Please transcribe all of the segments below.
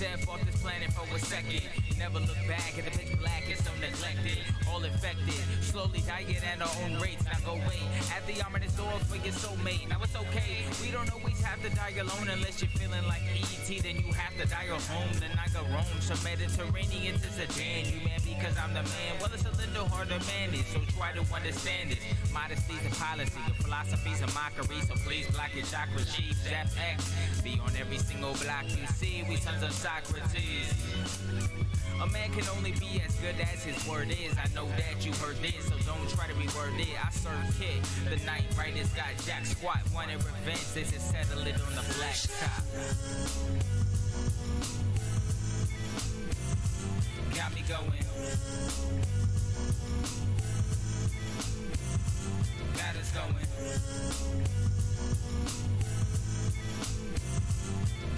step off this planet for a second. Never look back at the pitch black and so neglected. All infected, slowly dying at our own rates. Now go wait at the ominous door for your soulmate. Now it's okay, we don't always have to die alone unless you're feeling like E.T. Then you have to die at home. Then I go roam some Mediterranean to Sudan. You man because I'm the man. Well, it's a little hard to manage, so try to understand this. Modesty's a policy, your philosophy's a mockery. So please block your chakra chiefs. FX be on every single block you see. We sons of Socrates. A man can only be as good as his word is. I know that you heard this, so don't try to reword it. I serve kid. The night riders got jack squat, wanted revenge. This is settle it on the black top. Got me going. Got us going.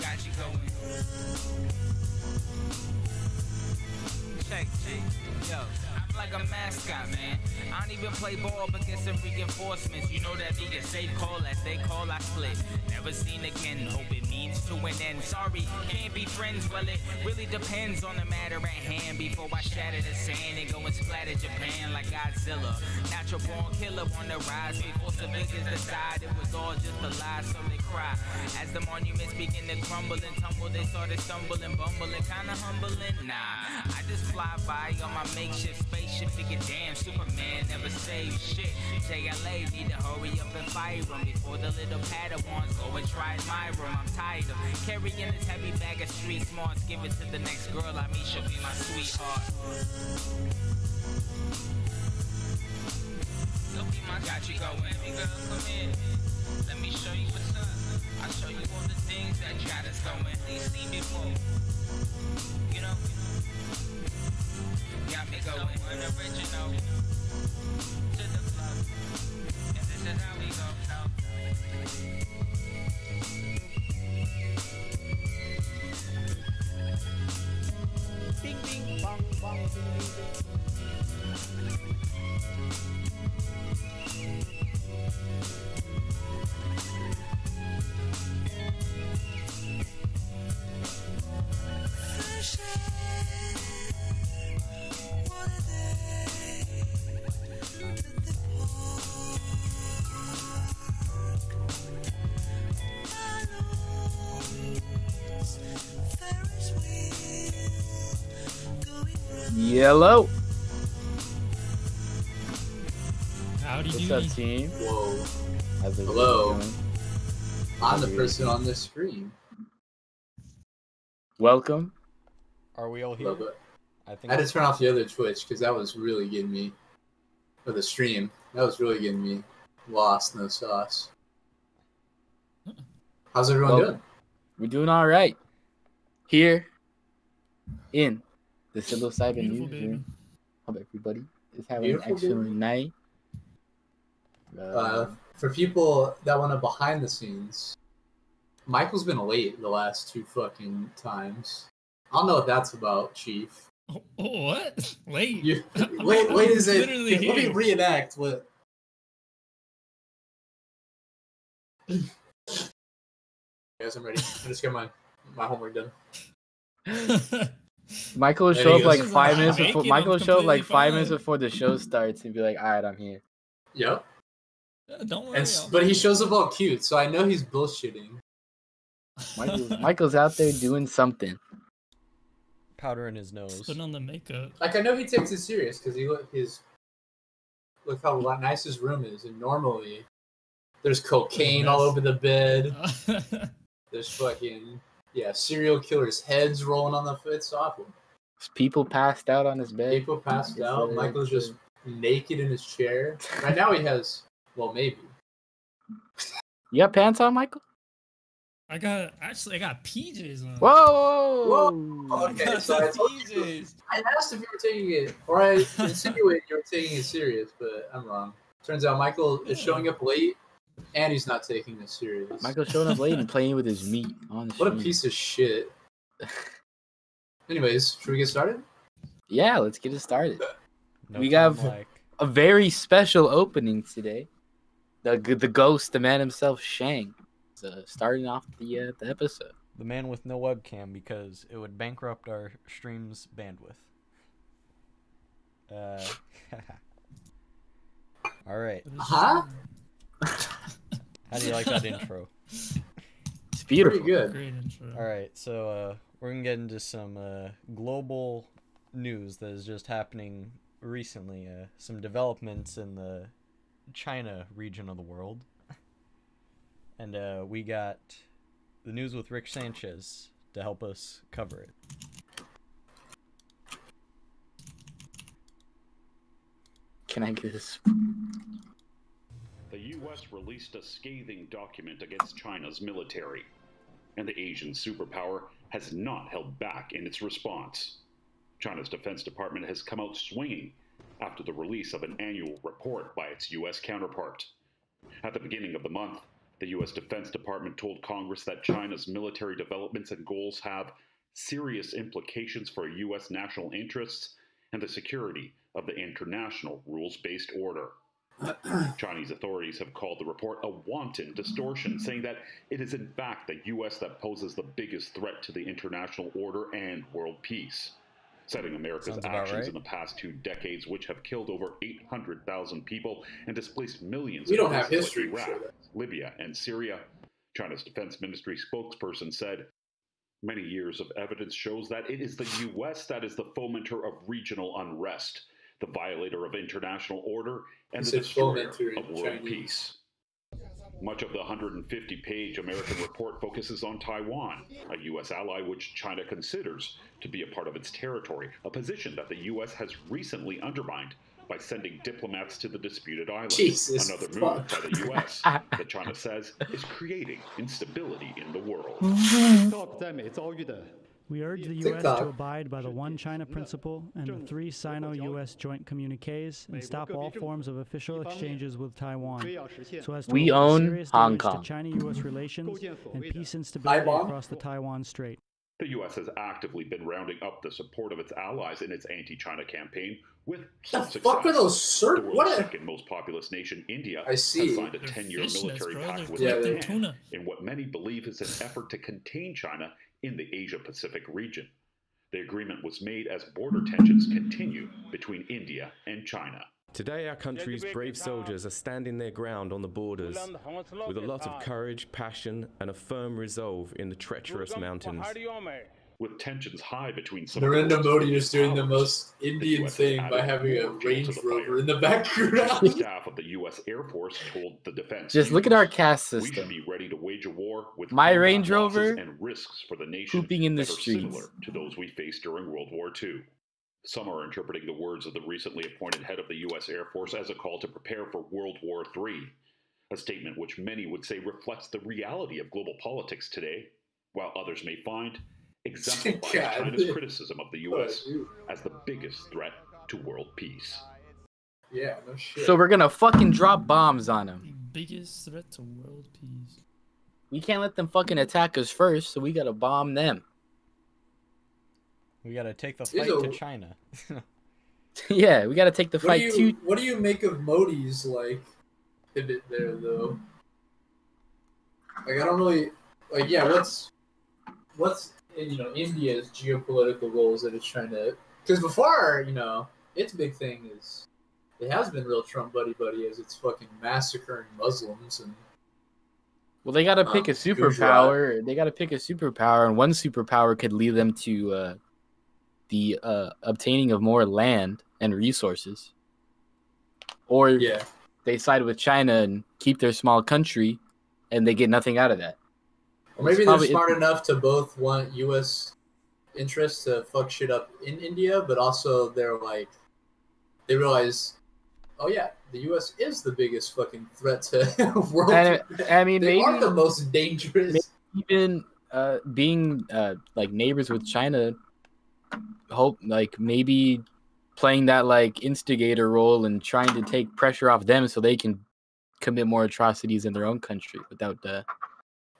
Got you going. Check, G. Yo, I'm like a mascot, man. I don't even play ball but get some reinforcements. You know that being a safe call, as they call, I split. Never seen again, hope it means to an end. Sorry, can't be friends, well it really depends on the matter at hand. Before I shatter the sand and go and splatter Japan like Godzilla. Natural born killer on the rise. Before civilians decide it was all just a lie, so they cry. As the monuments begin to crumble and tumble, they started stumbling, bumbling, kinda humbling. Nah, I just fly by on my makeshift spaceship, thinking damn, Superman never saved shit. JLA need to hurry up and fire them before the little Padawans go and try my room. I'm tired of carrying this heavy bag of street smarts. Give it to the next girl I meet, she'll be my sweetheart. You'll be my got you going, baby girl, come in. Let me show you what's up. I'll show you all the things that got us going. Please see me move. You know? Got me going, unoriginal to the flow, and this is how we go now. Bing bing bong bong bing bing bing. Yellow. Howdy What's doody. up, team? Whoa. How's it Hello. going? I'm the person on this screen. Welcome. Are we all here? Love it. I I think had to turn off the other Twitch because that was really getting me, or the stream, that was really getting me lost in the sauce. How's everyone Well, doing? We're doing all right. Here in the psilocybin Beautiful, baby. newsroom. Hope everybody is having Beautiful, an excellent baby. night. For people that want to behind the scenes, Michael's been late the last 2 fucking times. I don't know what that's about, Chief. Oh, what? Wait. You, wait, is it? Literally Let me here. reenact what. Guys, I'm ready. I just got my homework done. Michael will There show he up like goes. 5 minutes Make before. it, Michael will I'm show up like completely 5 minutes fine. before the show starts and be like, "All right, I'm here." Yep. Don't worry. But he shows up all cute, so I know he's bullshitting. Michael's out there doing something. powder in his nose. Putting on the makeup. Like I know he takes it serious because look how nice his room is, and normally there's cocaine all over the bed. There's fucking serial killers' heads rolling on the foot. It's awful. People passed out on his bed. People passed out. Michael's just naked in his chair. Right now he has, well, maybe. You got pants on, Michael? I got PJs on. Whoa! Okay, got so I told you. PJs. I asked if you were taking it, or I insinuated you were taking it serious, but I'm wrong. Turns out Michael is showing up late, and he's not taking this serious. Michael's showing up late and playing with his meat on the What a stream. piece of shit. Anyways, should we get started? Yeah, let's get it started. No We time got- like. A very special opening today. The ghost, the man himself, Shang, is starting off the episode. The man with no webcam because it would bankrupt our stream's bandwidth. All right. Huh? How do you like that intro? It's beautiful. Pretty good. Great intro. All right, so we're gonna get into some global news that is just happening recently. Some developments in the China region of the world, and we got the news with Rick Sanchez to help us cover it. Can I get this? The U.S. released a scathing document against China's military, and the Asian superpower has not held back in its response. China's Defense Department has come out swinging after the release of an annual report by its U.S. counterpart. At the beginning of the month, the U.S. Defense Department told Congress that China's military developments and goals have serious implications for U.S. national interests and the security of the international rules-based order. Chinese authorities have called the report a wanton distortion, saying that it is in fact the U.S. that poses the biggest threat to the international order and world peace, citing America's actions in the past 2 decades, which have killed over 800,000 people and displaced millions We in don't have places history like to show Iraq, that. Libya, and Syria. China's Defense Ministry spokesperson said, "Many years of evidence shows that it is the U.S. that is the fomenter of regional unrest, the violator of international order, and the destroyer of world peace." Much of the 150-page American report focuses on Taiwan, a U.S. ally which China considers to be a part of its territory, a position that the U.S. has recently undermined by sending diplomats to the disputed island. Jesus Another fuck. move by the U.S. that China says is creating instability in the world. We urge the U.S. TikTok. to abide by the One China Principle and the 3 Sino-U.S. joint communiques and stop all forms of official exchanges with Taiwan, so as to We avoid own serious Hong damage Kong. to China-U.S. relations and peace and stability Taiwan? across the Taiwan Strait. The U.S. has actively been rounding up the support of its allies in its anti-China campaign with some The success. fuck are those The cert? world's What? second most populous nation, India, I see. has signed a They're 10-year fishnets, military bro. pact They're with collecting Japan tuna. in what many believe is an effort to contain China in the Asia-Pacific region. The agreement was made as border tensions continue between India and China. Today, our country's brave soldiers are standing their ground on the borders with a lot of courage, passion, and a firm resolve in the treacherous mountains. With tensions high between some Narendra of the Modi world's is doing the powers, most Indian US has thing by added having a more fuel Range to the Rover fire. in the The background. staff of the U.S. Air Force told the defense Just look at our chiefs, caste "We should system. be ready to wage a war with My combat Range losses Rover and risks for the nation pooping in the that are streets. similar to those we faced during World War II." Some are interpreting the words of the recently appointed head of the U.S. Air Force as a call to prepare for World War III, a statement which many would say reflects the reality of global politics today, while others may find exemplifies God. China's criticism of the U.S. dude. as the biggest threat to world peace. Yeah, no shit. So we're gonna fucking drop bombs on them. The biggest threat to world peace. We can't let them fucking attack us first, so we gotta bomb them. We gotta take the Here's fight a- to China. Yeah, we gotta take the fight to. What do you make of Modi's like pivot there though? Like I don't really like. Yeah, what's India's geopolitical goals that it's trying to? Because before its big thing is it has been real Trump buddy as it's fucking massacring Muslims and. Well, they gotta pick a superpower. They gotta pick a superpower, and one superpower could lead them to the obtaining of more land and resources. Or Yeah. they side with China and keep their small country, and they get nothing out of that. Or maybe It's they're probably- smart enough to both want U.S. interests to fuck shit up in India, but also they're like, they realize, oh yeah, the U.S. is the biggest fucking threat to world. And, I mean, they maybe are the most dangerous. even being like neighbors with China, hope like maybe playing that like instigator role and trying to take pressure off them so they can commit more atrocities in their own country without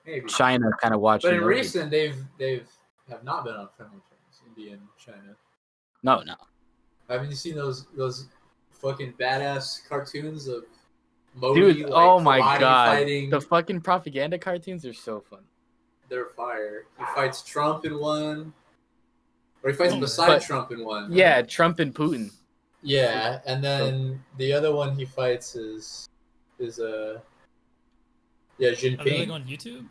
Maybe. China kind of watching. But in over. recent, they've have not been on friendly terms. India and China. No. Haven't you seen those fucking badass cartoons of Modi? Dude, like, oh my karate god, fighting? the fucking propaganda cartoons are so fun. they're fire. He fights Trump in one, or he fights beside Trump in one. Right? Yeah, Trump and Putin. Yeah, and then the other one he fights is Jinping. Are they like on YouTube?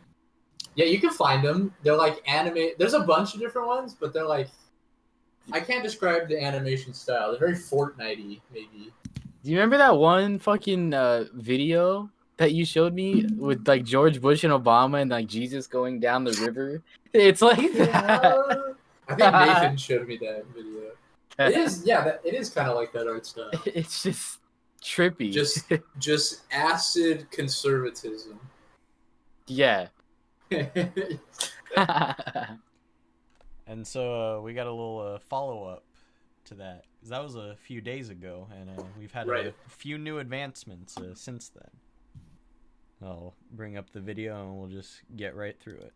Yeah, you can find them. They're like anime. There's a bunch of different ones, but they're like, I can't describe the animation style. They're very Fortnite-y, maybe. Do you remember that one fucking video that you showed me with like George Bush and Obama and like Jesus going down the river? It's like that. I think Nathan showed me that video. It is, yeah, it is kind of like that art style. It's just trippy. Just acid conservatism. Yeah. And so we got a little follow-up to that. 'Cause that was a few days ago, and we've had a few new advancements since then. I'll bring up the video and we'll just get right through it.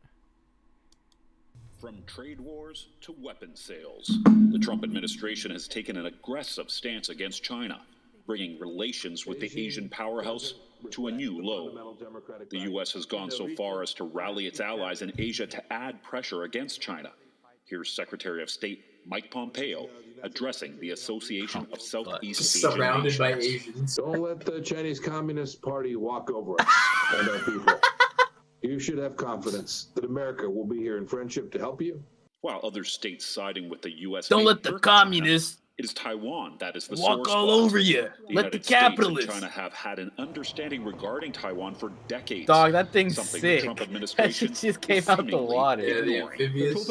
From trade wars to weapons sales, the Trump administration has taken an aggressive stance against China, bringing relations with the Asian powerhouse to a new low. The U.S. has gone so far as to rally its allies in Asia to add pressure against China. Here's Secretary of State Mike Pompeo addressing the Association of Southeast Asian Surrounded by Nations. Asians. Don't let the Chinese Communist Party walk over us and our people. You should have confidence that America will be here in friendship to help you. While other states siding with the U.S. Don't let the communists it is Taiwan that is the walk sore all spot. over you. Let the United States and capitalists. China have had an understanding regarding Taiwan for decades. Dog, that thing's Something sick. The Trump That administration shit just came out the seemingly water. Yeah, the ignoring. amphibious.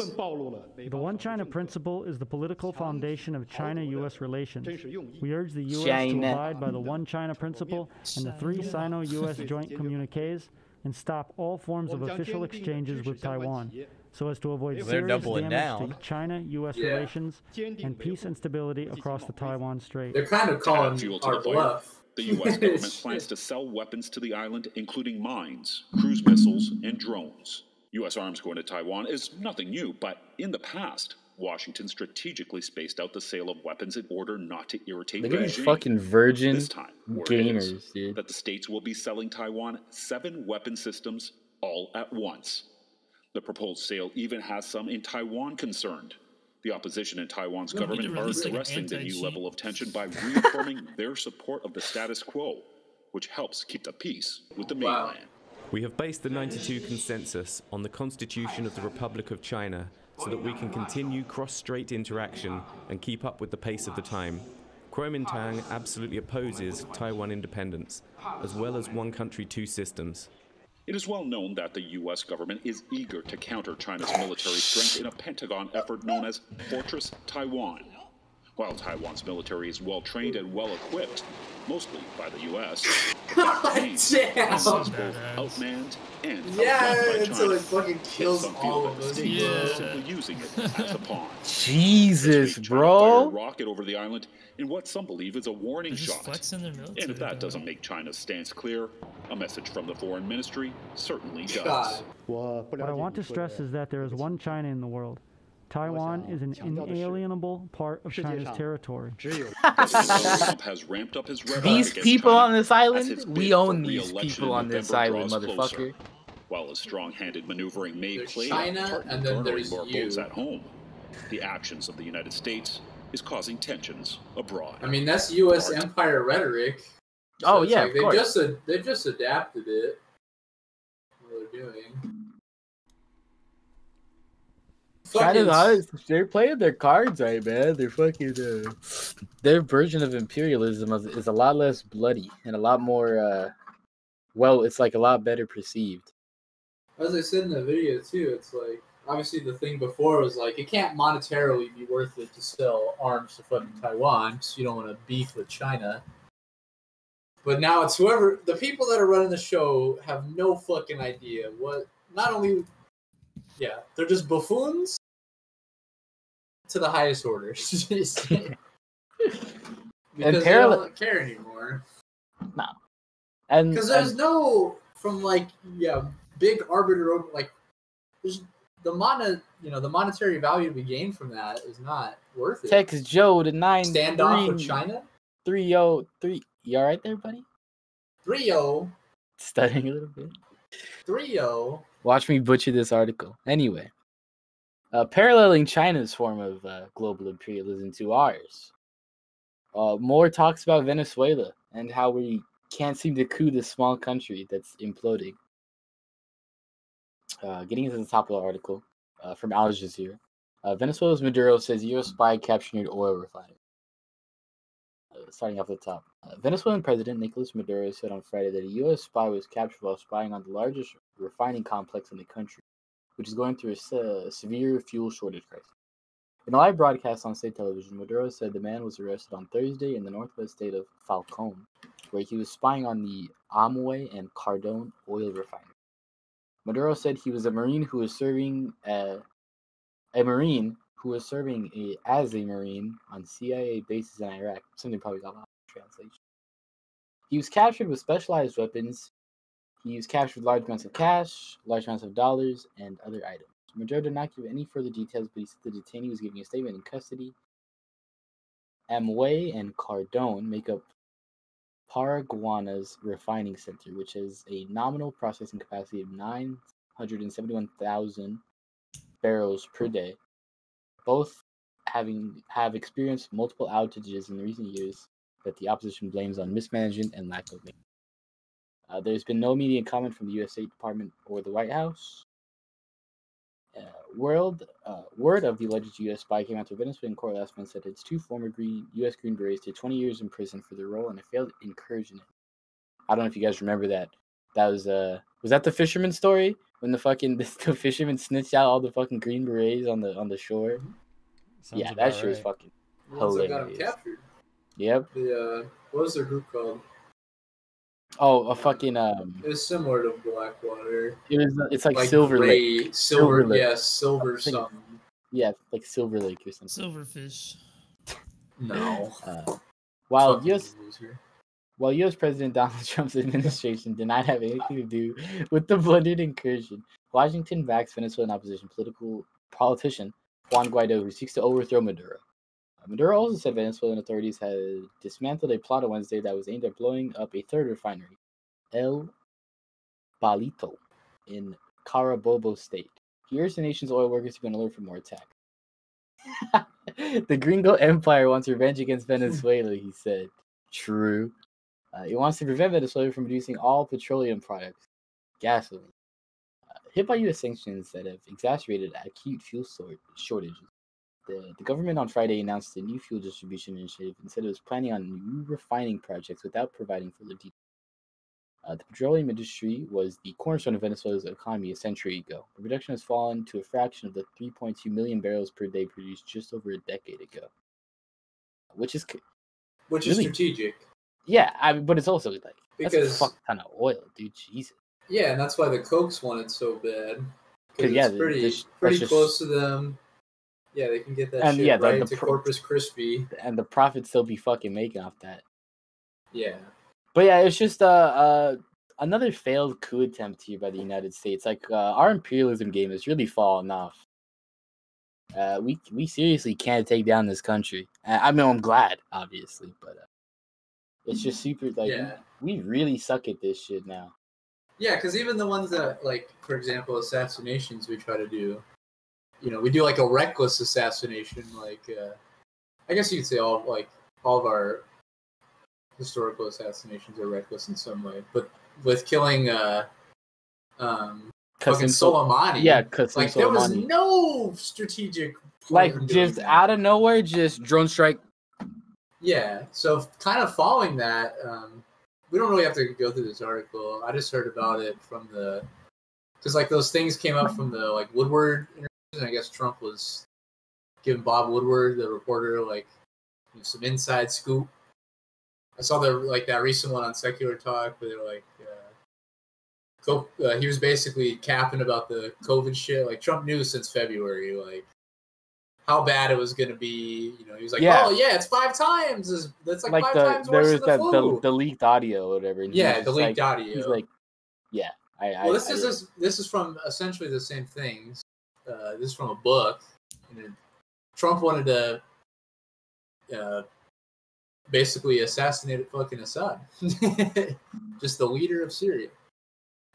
The One China Principle is the political foundation of China-U.S. relations. We urge the U.S. China. to abide by the One China Principle and the 3 Sino-U.S. joint communiques and stop all forms of official exchanges with Taiwan, so as to avoid They're serious doubling damage down. to China-U.S. relations and peace and stability across the Taiwan Strait. They're kind of calling Fuel to our the fire. bluff. The U.S. government plans to sell weapons to the island, including mines, cruise missiles, and drones. U.S. arms going to Taiwan is nothing new, but in the past, Washington strategically spaced out the sale of weapons in order not to irritate Look at these Beijing. fucking virgin This time, word gamers, is dude. that the states will be selling Taiwan 7 weapon systems all at once. The proposed sale even has some in Taiwan concerned. The opposition in Taiwan's government are release, like, an addressing the new anti-cheat. level of tension by reaffirming their support of the status quo, which helps keep the peace with the mainland. We have based the 92 consensus on the Constitution of the Republic of China so that we can continue cross-strait interaction and keep up with the pace of the time. Kuomintang absolutely opposes Taiwan independence, as well as one country, 2 systems. It is well known that the U.S. government is eager to counter China's military strength in a Pentagon effort known as Fortress Taiwan. While Taiwan's military is well trained and well equipped, mostly by the U.S., God damn! is both outmanned and Yeah, outflanked by until it China. fucking kills Some feel all that of the those state people. is simply using it as a pawn. Jesus, This week, China fired bro. a rocket over the island in what some believe is a warning They're just shot. flexing their military. And if that power. doesn't make China's stance clear, a message from the foreign ministry certainly does. God. What I want to stress is that there is one China in the world. Taiwan is an inalienable part of China's territory. President Trump has ramped up his rhetoric These against people China on this as island, his we bid for own these re-election people in on this November island, draws closer. motherfucker. While his strong-handed maneuvering may There's play China, a part in and then garnering there's more you. votes at home, the actions of the United States is causing tensions abroad. I mean, that's U.S. empire rhetoric. So Oh it's yeah, like of course. they've just adapted it. What they're doing. China's they're playing their cards right, man. They're fucking their version of imperialism is a lot less bloody and a lot more well, it's like a lot better perceived. As I said in the video too, it's like obviously the thing before was like it can't monetarily be worth it to sell arms to fucking Taiwan because you don't want to beef with China. But now it's whoever the people that are running the show have no fucking idea what. Not only, yeah, they're just buffoons to the highest order. Because they don't care anymore. No, and Because there's no from like big arbiter over like there's the monetary value to be gained from that is not worth it. Texas Joe to 9 Standoff with China 303. You all right there, buddy? 3-0 Studying a little bit. 3-0. Watch me butcher this article. Anyway, paralleling China's form of global imperialism to ours. More talks about Venezuela and how we can't seem to coup this small country that's imploding. Getting into the top of the article from Alleges here. Venezuela's Maduro says U.S. spy captured oil refinery. Starting off the top. Venezuelan President Nicolas Maduro said on Friday that a U.S. spy was captured while spying on the largest refining complex in the country, which is going through a severe fuel shortage crisis. In a live broadcast on state television, Maduro said the man was arrested on Thursday in the northwest state of Falcón, where he was spying on the Amway and Cardone oil refinery. Maduro said he was a Marine who was serving as a Marine on CIA bases in Iraq. Something probably got lost in translation. He was captured with specialized weapons. He was captured with large amounts of cash, large amounts of dollars, and other items. Maduro did not give any further details, but he said the detainee was giving a statement in custody. Amway and Cardone make up Paraguana's refining center, which has a nominal processing capacity of 971,000 barrels per day. Both have experienced multiple outages in recent years that the opposition blames on mismanagement and lack of maintenance. There's been no immediate comment from the U.S. State Department or the White House. Word of the alleged U.S. spy came out to Venezuelan court last month said its two former U.S. Green Berets did 20 years in prison for their role in a failed incursion. I don't know if you guys remember that. That was that the fisherman story when the fisherman snitched out all the fucking Green Berets on the shore? Sounds yeah, that shit was fucking hilarious. Got him captured. Yep. What was their group called? Oh, a fucking It was similar to Blackwater. It's like Silver Lake. Silver something. Yeah, like Silver Lake or something. Silverfish. No. While U.S. President Donald Trump's administration did not have anything to do with the blunted incursion, Washington-backed Venezuelan opposition politician Juan Guaido, who seeks to overthrow Maduro. Maduro also said Venezuelan authorities had dismantled a plot on Wednesday that was aimed at blowing up a third refinery, El Palito, in Carabobo State. He urged the nation's oil workers to be on alert for more attacks. The Gringo Empire wants revenge against Venezuela, he said. True. It wants to prevent Venezuela from producing all petroleum products, gasoline. Hit by U.S. sanctions that have exacerbated acute fuel shortages. The government on Friday announced a new fuel distribution initiative and said it was planning on new refining projects without providing further details. The petroleum industry was the cornerstone of Venezuela's economy a century ago. The production has fallen to a fraction of the 3.2 million barrels per day produced just over a decade ago, which is really strategic. Yeah, but it's also like because that's a fuck ton of oil, dude. Jesus. Yeah, and that's why the Kochs want it so bad. Because it's pretty close to them. Yeah, they can get that shit right to Corpus Christi. And the profits they'll be fucking making off that. Yeah. But yeah, it's just another failed coup attempt here by the United States. Like, our imperialism game is really falling off. We seriously can't take down this country. I mean, I'm glad, obviously, but it's just super, we really suck at this shit now. Yeah, because even the ones that, like, for example, assassinations we try to do, we do, like, a reckless assassination, like, I guess you could say all of our historical assassinations are reckless in some way, but with killing, fucking Soleimani, like, there was no strategic plan, just out of nowhere, just drone strike. Yeah, so kind of following that, we don't really have to go through this article. I just heard about it from because like those things came up from the like Woodward interviews, and I guess Trump was giving Bob Woodward, the reporter, like some inside scoop. I saw that recent one on Secular Talk where they're like, he was basically capping about the COVID shit. Like Trump knew since February, like how bad it was going to be. He was like, oh yeah, it's 5 times. That's like 5 times worse than the flu. The leaked audio or whatever. And the leaked audio. He's like, yeah. This is from essentially the same things. This is from a book. And Trump wanted to basically assassinate fucking Assad. Just the leader of Syria.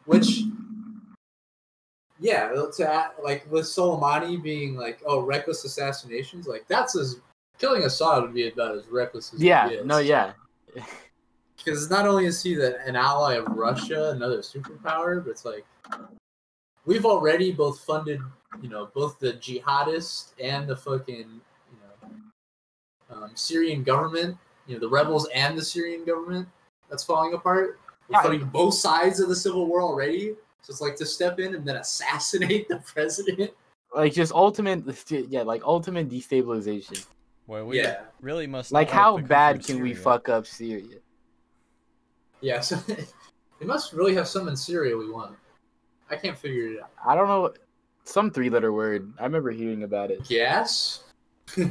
Which Yeah, like with Soleimani being like, oh, reckless assassinations, like that's as killing Assad would be about as reckless as it gets. No, yeah. Because not only is he an ally of Russia, another superpower, but it's like we've already both funded, both the jihadists and the fucking, Syrian government, the rebels and the Syrian government that's falling apart. We're funding both sides of the civil war already. So it's like to step in and then assassinate the president. Like just ultimate destabilization. Well, we really must. Like how bad can we fuck up Syria? Yeah, so they must really have some in Syria we want. I can't figure it out. I don't know. Some 3-letter word. I remember hearing about it. Gas? They're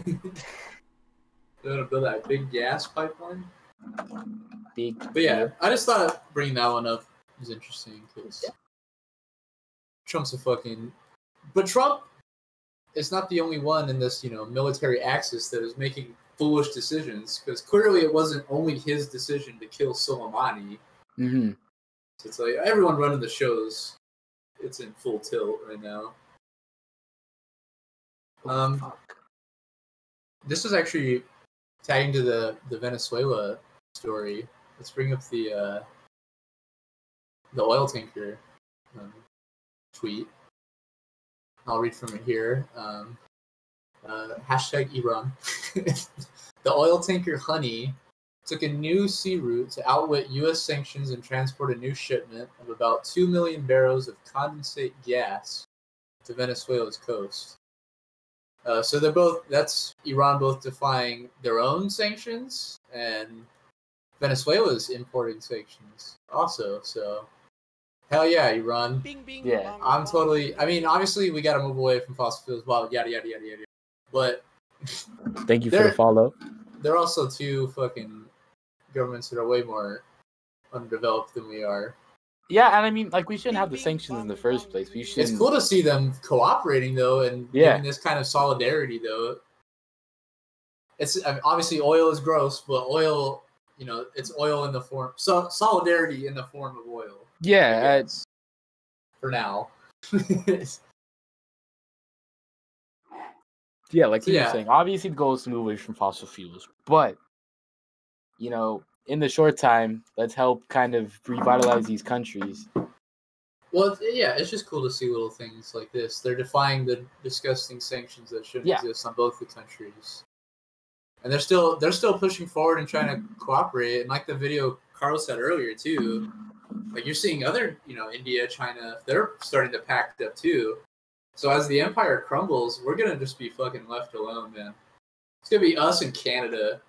going to build that big gas pipeline? But yeah, I just thought bringing that one up was interesting because Trump's a fucking... But Trump is not the only one in this, military axis that is making foolish decisions, because clearly it wasn't only his decision to kill Soleimani. Mm-hmm. So it's like everyone running the shows, it's in full tilt right now. This is actually tagging to the Venezuela story. Let's bring up the oil tanker tweet. I'll read from it here. Hashtag Iran. The oil tanker Honey took a new sea route to outwit U.S. sanctions and transport a new shipment of about 2 million barrels of condensate gas to Venezuela's coast. So that's Iran both defying their own sanctions and Venezuela's importing sanctions also. So hell yeah, Iran. Bing, bing, yeah, bong, obviously we got to move away from fossil fuels, blah, yada, yada, yada, yada. But thank you for the follow. There are also two fucking governments that are way more underdeveloped than we are. Yeah, and I mean, like, we shouldn't have the sanctions in the first place. We should. It's cool to see them cooperating, though, and giving this kind of solidarity, though. Obviously oil is gross, but oil, it's oil in the form... So, solidarity in the form of oil. Yeah. For now. Yeah, like you were saying, obviously the goal is to move away from fossil fuels. But, in the short time, let's help kind of revitalize these countries. Well, yeah, it's just cool to see little things like this. They're defying the disgusting sanctions that shouldn't exist on both the countries. And they're still pushing forward and trying to cooperate. And like the video Carl said earlier, too, like you're seeing other, India, China, they're starting to pact up, too. So as the empire crumbles, we're going to just be fucking left alone, man. It's going to be us and Canada.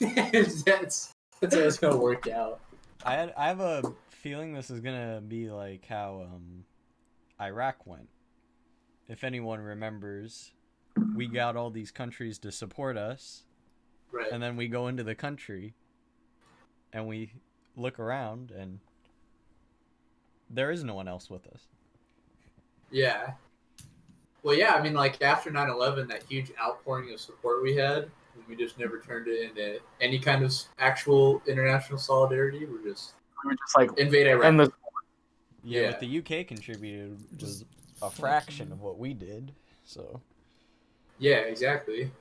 That's how it's going to work out. I have a feeling this is going to be like how Iraq went. If anyone remembers, we got all these countries to support us. Right. And then we go into the country and we look around and there is no one else with us. Yeah. Well, yeah, I mean, like, after 9/11, that huge outpouring of support we had, we just never turned it into any kind of actual international solidarity. We were just like, invade Iraq. And what the UK contributed was a fraction of what we did, so... Yeah, exactly.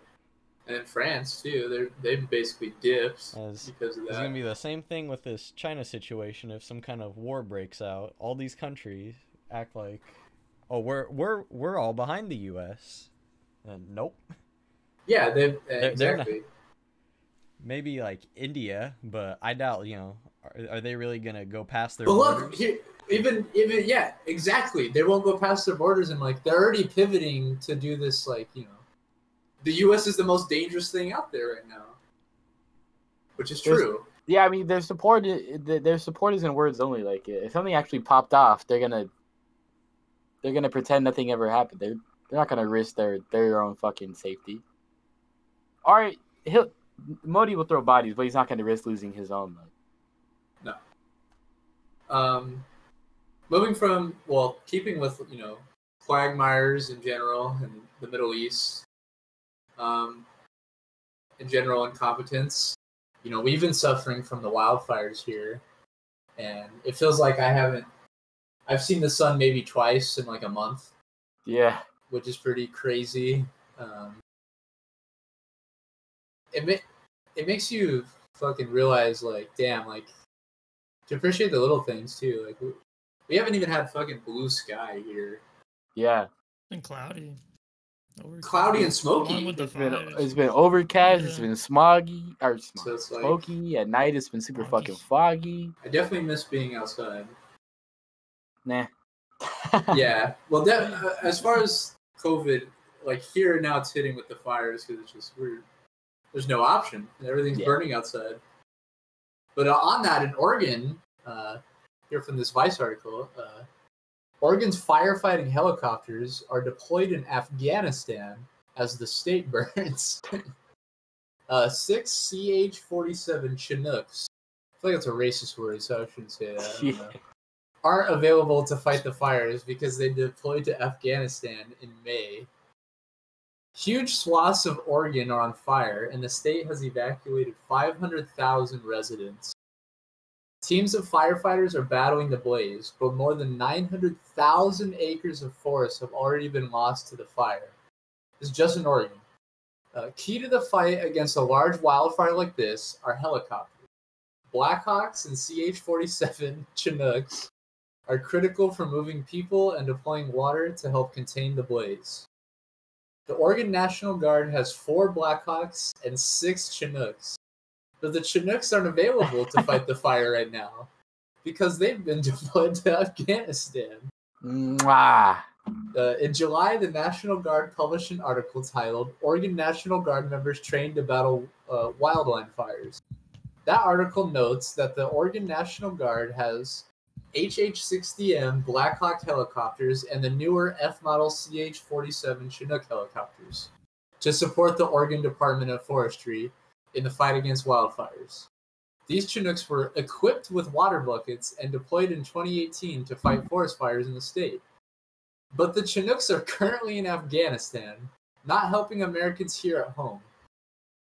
And France, too, they basically dipped because of that. It's going to be the same thing with this China situation. If some kind of war breaks out, all these countries act like... Oh, we're all behind the U.S. And nope. Yeah, exactly. Maybe like India, but I doubt. Are they really gonna go past their? But borders? look, even yeah, exactly. They won't go past their borders, and like they're already pivoting to do this. Like the U.S. is the most dangerous thing out there right now, which is true. Yeah, I mean their support is in words only. Like if something actually popped off, they're gonna pretend nothing ever happened. They're not gonna risk their own fucking safety. All right, Modi will throw bodies, but he's not gonna risk losing his own. No. Moving from keeping with quagmires in general in the Middle East, in general incompetence. We've been suffering from the wildfires here, and it feels like I haven't I've seen the sun maybe twice in like a month. Yeah. Which is pretty crazy. It makes you fucking realize, like, damn, like, to appreciate the little things too. Like, we haven't even had fucking blue sky here. Yeah. And cloudy. Cloudy and smoky. It's been overcast. Yeah. It's been smoggy. So it's like, smoky. At night, it's been super fucking foggy. I definitely miss being outside. Nah. Yeah. Well, as far as COVID, like here now it's hitting with the fires because it's just weird. There's no option. Everything's burning outside. But on that, in Oregon, here from this Vice article, Oregon's firefighting helicopters are deployed in Afghanistan as the state burns. 6 CH-47 Chinooks, I feel like it's a racist word, so I shouldn't say that. Aren't available to fight the fires because they deployed to Afghanistan in May. Huge swaths of Oregon are on fire, and the state has evacuated 500,000 residents. Teams of firefighters are battling the blaze, but more than 900,000 acres of forest have already been lost to the fire. This is just in Oregon. Key to the fight against a large wildfire like this are helicopters. Blackhawks and CH-47 Chinooks are critical for moving people and deploying water to help contain the blaze. The Oregon National Guard has 4 Blackhawks and 6 Chinooks, but the Chinooks aren't available to fight the fire right now because they've been deployed to Afghanistan. Mwah. In July, the National Guard published an article titled "Oregon National Guard Members Trained to Battle Wildland Fires." That article notes that the Oregon National Guard has HH-60M Blackhawk helicopters and the newer F-model CH-47 Chinook helicopters to support the Oregon Department of Forestry in the fight against wildfires. These Chinooks were equipped with water buckets and deployed in 2018 to fight forest fires in the state. But the Chinooks are currently in Afghanistan, not helping Americans here at home.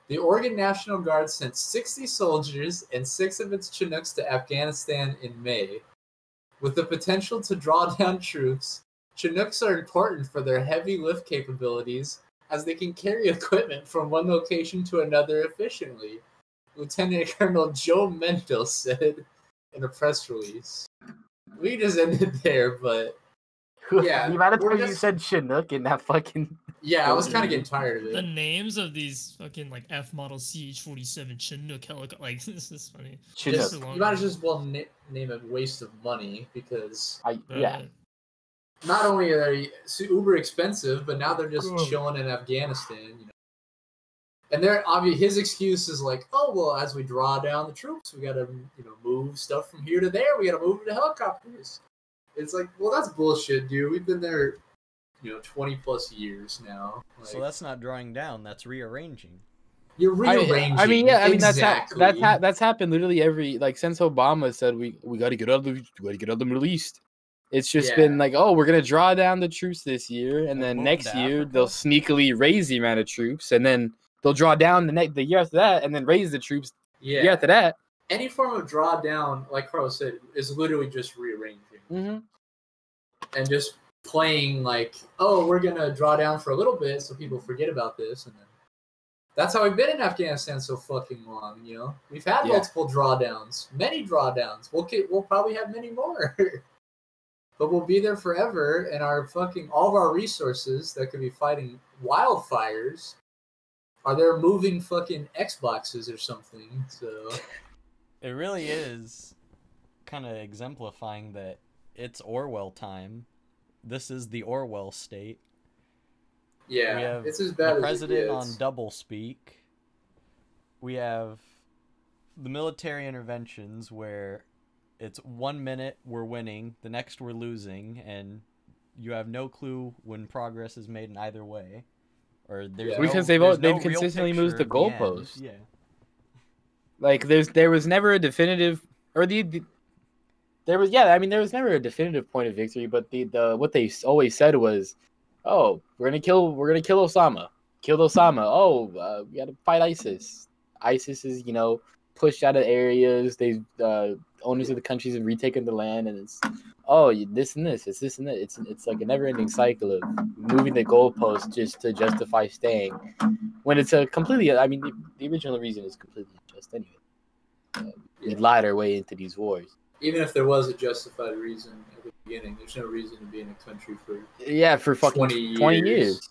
The Oregon National Guard sent 60 soldiers and 6 of its Chinooks to Afghanistan in May. With the potential to draw down troops, Chinooks are important for their heavy lift capabilities as they can carry equipment from one location to another efficiently, Lieutenant Colonel Joe Mendel said in a press release. We just ended there, but yeah. The amount of times you said Chinook in that fucking... Yeah, I was kind of getting tired of it. The names of these fucking like F-model CH-47 Chinook helicopter, like this is funny. Chinook. You might as just name it waste of money because not only are they uber expensive, but now they're just chilling in Afghanistan. You know, and they're obviously his excuse is like, oh well, as we draw down the troops, we gotta move stuff from here to there. We gotta move the helicopters. It's like, well, that's bullshit, dude. We've been there 20 plus years now. Like, so that's not drawing down, that's rearranging. You're rearranging. Exactly. that's happened literally every, like, since Obama said we got to get out of the Middle East. It's just been like, oh, we're gonna draw down the troops this year, and then next year they'll sneakily raise the amount of troops, and then they'll draw down the year after that, and then raise the troops the year after that. Any form of drawdown, like Carlos said, is literally just rearranging. Mm-hmm. And just playing like, oh, we're gonna draw down for a little bit so people forget about this, and then that's how we've been in Afghanistan so fucking long. We've had multiple drawdowns, many drawdowns. We'll probably have many more, but we'll be there forever. And all of our resources that could be fighting wildfires are there moving fucking Xboxes or something. So it really is kind of exemplifying that it's Orwell time. This is the Orwell state. Yeah, we have it's as bad the president as on double speak. We have the military interventions where it's 1 minute we're winning, the next we're losing, and you have no clue when progress is made in either way. Or there's because they've consistently moved the goalposts. Yeah, like there was never a definitive, or there was never a definitive point of victory, but what they always said was, oh, we're gonna kill Osama. Killed Osama. Oh, we gotta fight ISIS. ISIS is pushed out of areas. They owners of the countries have retaken the land, and it's oh, this and this, it's this and that. It's like a never-ending cycle of moving the goalpost just to justify staying, when it's a completely. I mean, the original reason is completely unjust anyway. We lied our way into these wars. Even if there was a justified reason at the beginning, there's no reason to be in a country for fucking 20 years.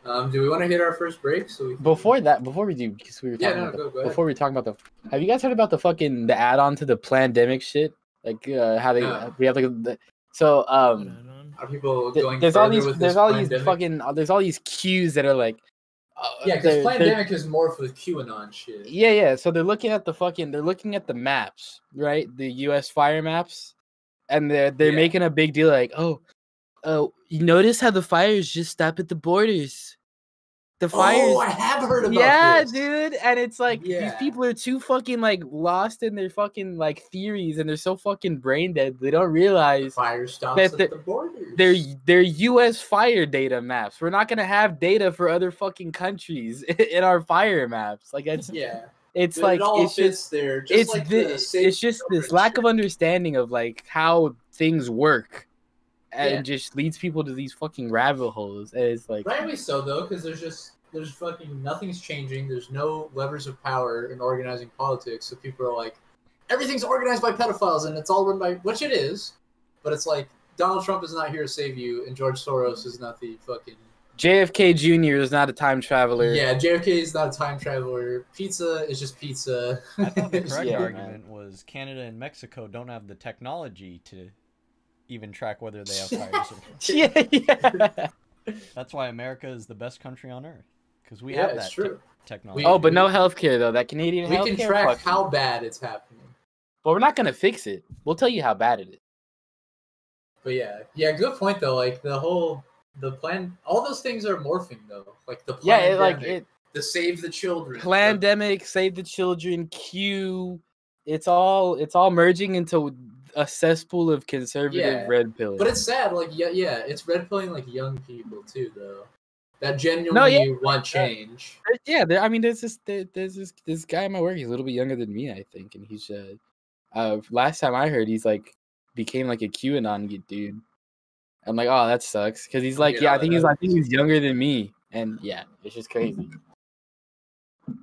Do we want to hit our first break? Before we do, because we were talking before we were talking about have you guys heard about the add-on to the pandemic shit? Like how they we have like are people going? There's all these cues that are like. Because pandemic is more for the QAnon shit. Yeah. So they're looking at the maps, right? The U.S. fire maps, and they're making a big deal like, oh, you notice how the fires just stop at the borders. The fires. Oh, I have heard about this. Dude, and it's like these people are too fucking like lost in their fucking like theories, and they're so fucking brain dead they don't realize the fire stops at the borders. They're U.S. fire data maps. We're not gonna have data for other fucking countries in our fire maps. Like that's It's like it's just there. It's just this lack of understanding of like how things work. And just leads people to these fucking rabbit holes. And it's like rightly so though, because there's fucking nothing's changing. There's no levers of power in organizing politics. So people are like, everything's organized by pedophiles and it's all run by, which it is. But it's like Donald Trump is not here to save you, and George Soros is not the fucking. JFK Jr. is not a time traveler. Yeah, JFK is not a time traveler. Pizza is just pizza. I thought the correct argument was Canada and Mexico don't have the technology to even track whether they have fires or not. Yeah. That's why America is the best country on earth, because we have that technology. But no healthcare though. That Canadian healthcare. We can track how bad it's happening. But we're not gonna fix it. We'll tell you how bad it is. But yeah, good point though. Like the plan, all those things are morphing though. Like the pandemic, the save the children, pandemic, save the children, Q. It's all merging into a cesspool of conservative red pilling. But it's sad, like it's red pilling like young people too, though. That genuinely want change. I mean, there's this guy at my work. He's a little bit younger than me, I think, and he's last time I heard, he's like became like a QAnon dude. I'm like, oh, that sucks, because he's like, I think he's younger than me, and it's just crazy.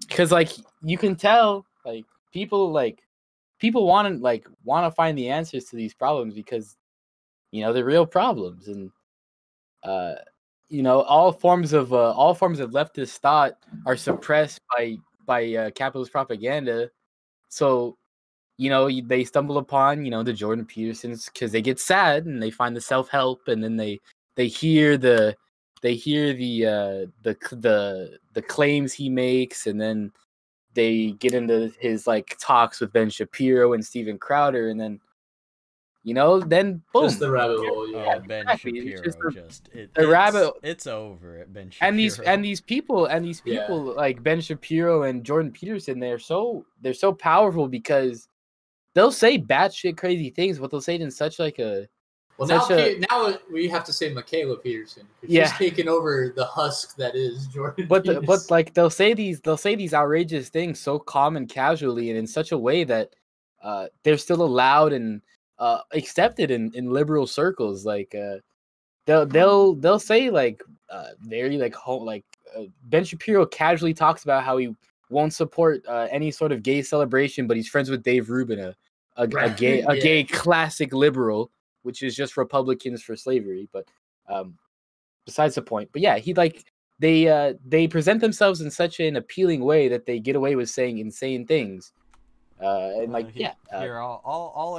Because like you can tell, like people want to find the answers to these problems because, they're real problems, and all forms of leftist thought are suppressed by capitalist propaganda. So, they stumble upon the Jordan Petersons because they get sad and they find the self-help, and then they hear the claims he makes, and then they get into his like talks with Ben Shapiro and Steven Crowder, and then then boom. Just the rabbit hole. Yeah, Ben Shapiro it's over at Ben Shapiro. And these people like Ben Shapiro and Jordan Peterson, they're so powerful because they'll say batshit crazy things, but they'll say it in such like a. Well, now we have to say Michaela Peterson. She's taken over the husk that is Jordan. But like they'll say these outrageous things so calm and casually, and in such a way that they're still allowed and accepted in liberal circles. Like they'll say like very like Ben Shapiro casually talks about how he won't support any sort of gay celebration, but he's friends with Dave Rubin, a gay classic liberal, which is just Republicans for slavery. But besides the point. But yeah, they present themselves in such an appealing way that they get away with saying insane things. I'll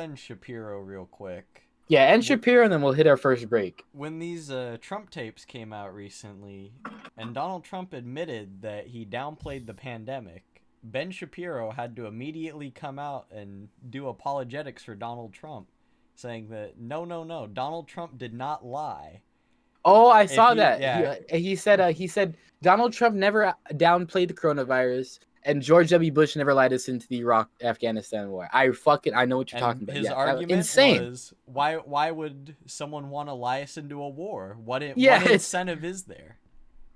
end Shapiro real quick. Yeah, end Shapiro, and then we'll hit our first break. When these Trump tapes came out recently, and Donald Trump admitted that he downplayed the pandemic, Ben Shapiro had to immediately come out and do apologetics for Donald Trump, saying that no, Donald Trump did not lie. Oh, I saw that. Yeah. He said Donald Trump never downplayed the coronavirus, and George W. Bush never lied us into the Afghanistan war. I know what you're talking about. His argument was, why would someone want to lie us into a war? What incentive is there?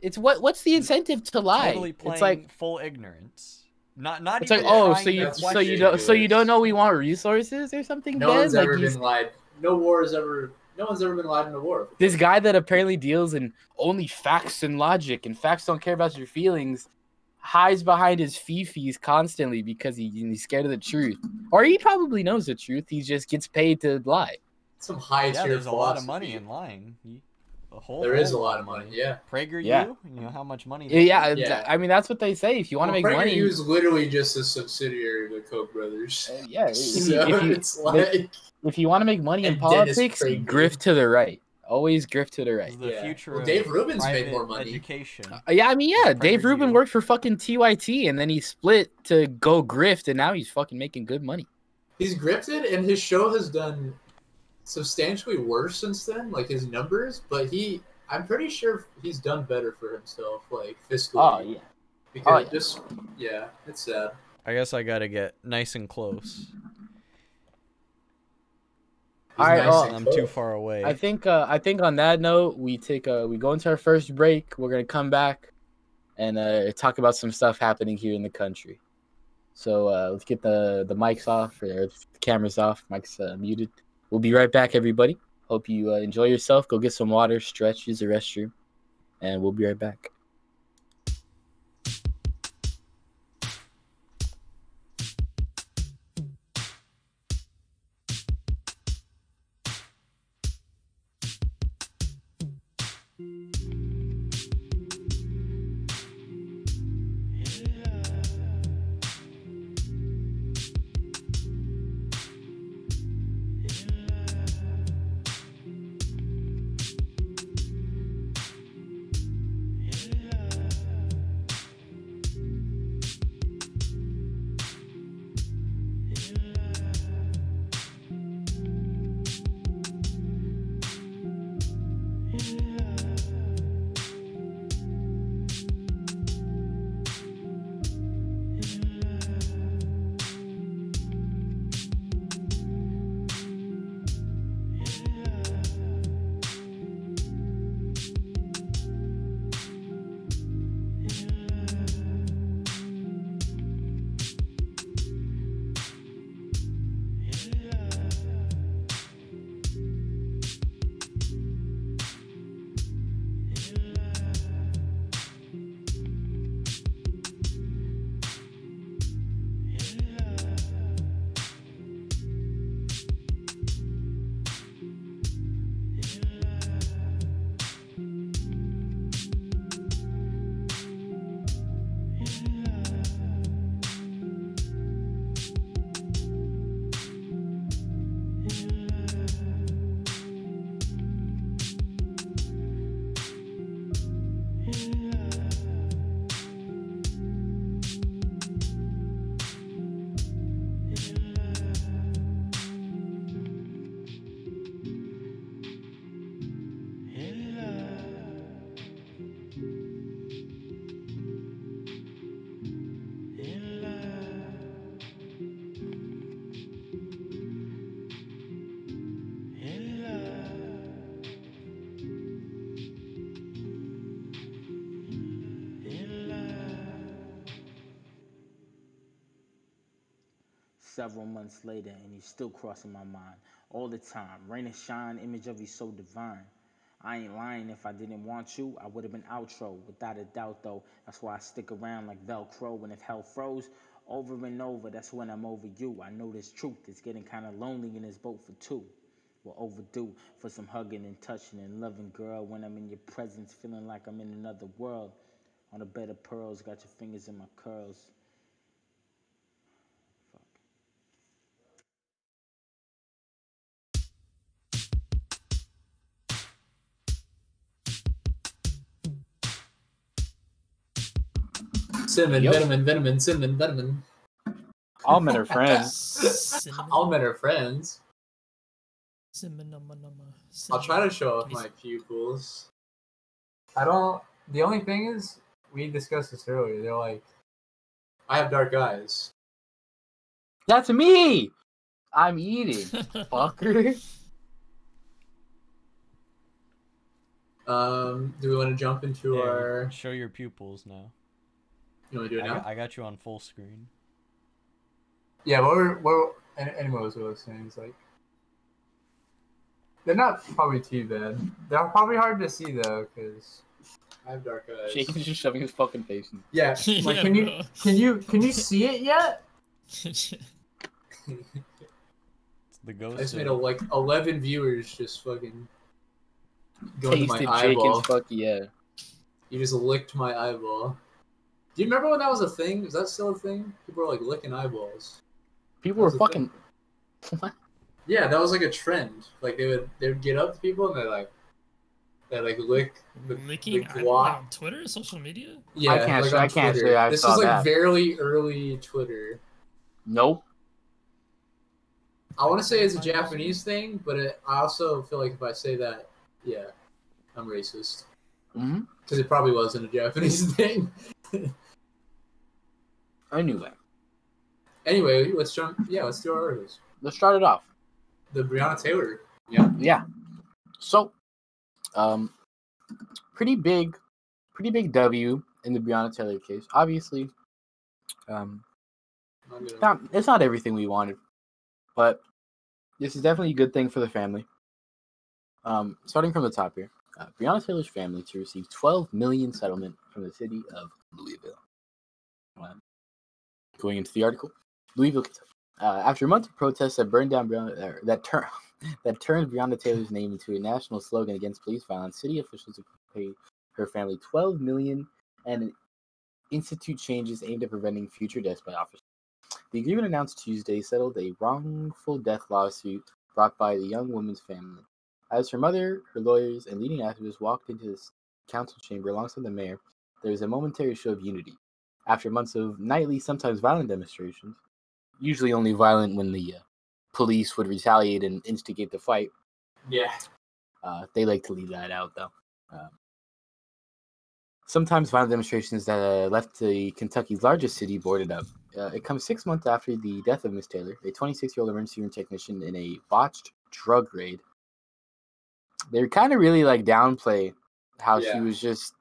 It's what's the incentive to lie? Totally playing full ignorance. Not It's even like, oh, trying to so you don't know we want resources or something? No Ben? one's Like, ever been lied. No one's ever been lied in a war. this guy that apparently deals in only facts and logic, and facts don't care about your feelings, hides behind his fifis constantly because he's scared of the truth. Or he probably knows the truth. He just gets paid to lie. Some high tier there's a lot of philosophy. money in lying. There is a lot of money, yeah. PragerU, Yeah. you know how much money. Yeah, I mean, that's what they say. If you want to make money, PragerU is literally just a subsidiary of the Koch brothers. yeah. It's like if you want to make money in And Dennis politics, Prager. grift to the right. Always grift to the right. The future Well, of Dave Rubin's made private more money. Education. Yeah, I mean, yeah. Dave PragerU. Rubin worked for fucking TYT, and then he split to go grift, and now he's fucking making good money. He's grifted, and his show has done substantially worse since then, like his numbers. But I'm pretty sure he's done better for himself, like fiscally. Oh yeah. Because it's sad. I guess I gotta get nice and close. All right, nice well, and I'm close. too far away. I think on that note, we go into our first break. We're gonna come back and talk about some stuff happening here in the country. So let's get the mics off or the cameras off. Mics muted. We'll be right back, everybody. Hope you enjoy yourself. Go get some water, stretch, use the restroom, and we'll be right back. Several months later, and he's still crossing my mind all the time. Rain and shine, image of you so divine. I ain't lying. If I didn't want you, I would have been outro. Without a doubt, though, that's why I stick around like Velcro. And if hell froze over and over, that's when I'm over you. I know this truth. It's getting kind of lonely in this boat for two. We're overdue for some hugging and touching and loving, girl. When I'm in your presence, feeling like I'm in another world. On a bed of pearls, got your fingers in my curls. Cinnamon, Venom, cinnamon, Venom. All men are friends. Cinnamon. All men are friends. Cinnamon. I'll try to show off my pupils. The only thing is, we discussed this earlier, they're like, I have dark eyes. That's me! I'm eating, fucker. Do we want to jump into our... Show your pupils now. You want to do it now? I got you on full screen. Yeah, anyway, what I was saying is like, they're not probably too bad. They're probably hard to see though, because I have dark eyes. Shane's just shoving his fucking face in. Yeah, like, Yeah, can you see it yet? It's the ghost. I just made 11 viewers just fucking go into my Tasted eyeball. Jacan's yeah. You just licked my eyeball. Do you remember when that was a thing? Is that still a thing? People were like licking eyeballs. People were fucking. Yeah, that was like a trend. Like they would get up to people and they lick Licking the guac. on Twitter, social media. Yeah, I can't Twitter. say I this saw is like that. very early Twitter. Nope. I want to say it's a Japanese thing, but I also feel like if I say that, yeah, I'm racist. Mm-hmm. Because it probably wasn't a Japanese thing. I knew that. Anyway, let's do our articles. Let's start it off. The Breonna Taylor. Yeah. So, pretty big W in the Breonna Taylor case. Obviously, it's not everything we wanted, but this is definitely a good thing for the family. Starting from the top here, Breonna Taylor's family to receive $12 million settlement from the city of Louisville. Going into the article, Louisville, Kentucky. After a month of protests that burned down that turned Breonna Taylor's name into a national slogan against police violence, city officials paid her family $12 million and institute changes aimed at preventing future deaths by officers. The agreement announced Tuesday settled a wrongful death lawsuit brought by the young woman's family. As her mother, her lawyers, and leading activists walked into the council chamber alongside the mayor, there was a momentary show of unity. After months of nightly, sometimes violent demonstrations, usually only violent when the police would retaliate and instigate the fight. Yeah. They like to leave that out, though. Sometimes violent demonstrations that left the Kentucky's largest city boarded up. It comes 6 months after the death of Miss Taylor, a 26-year-old emergency room technician in a botched drug raid. They kind of really downplay how she was just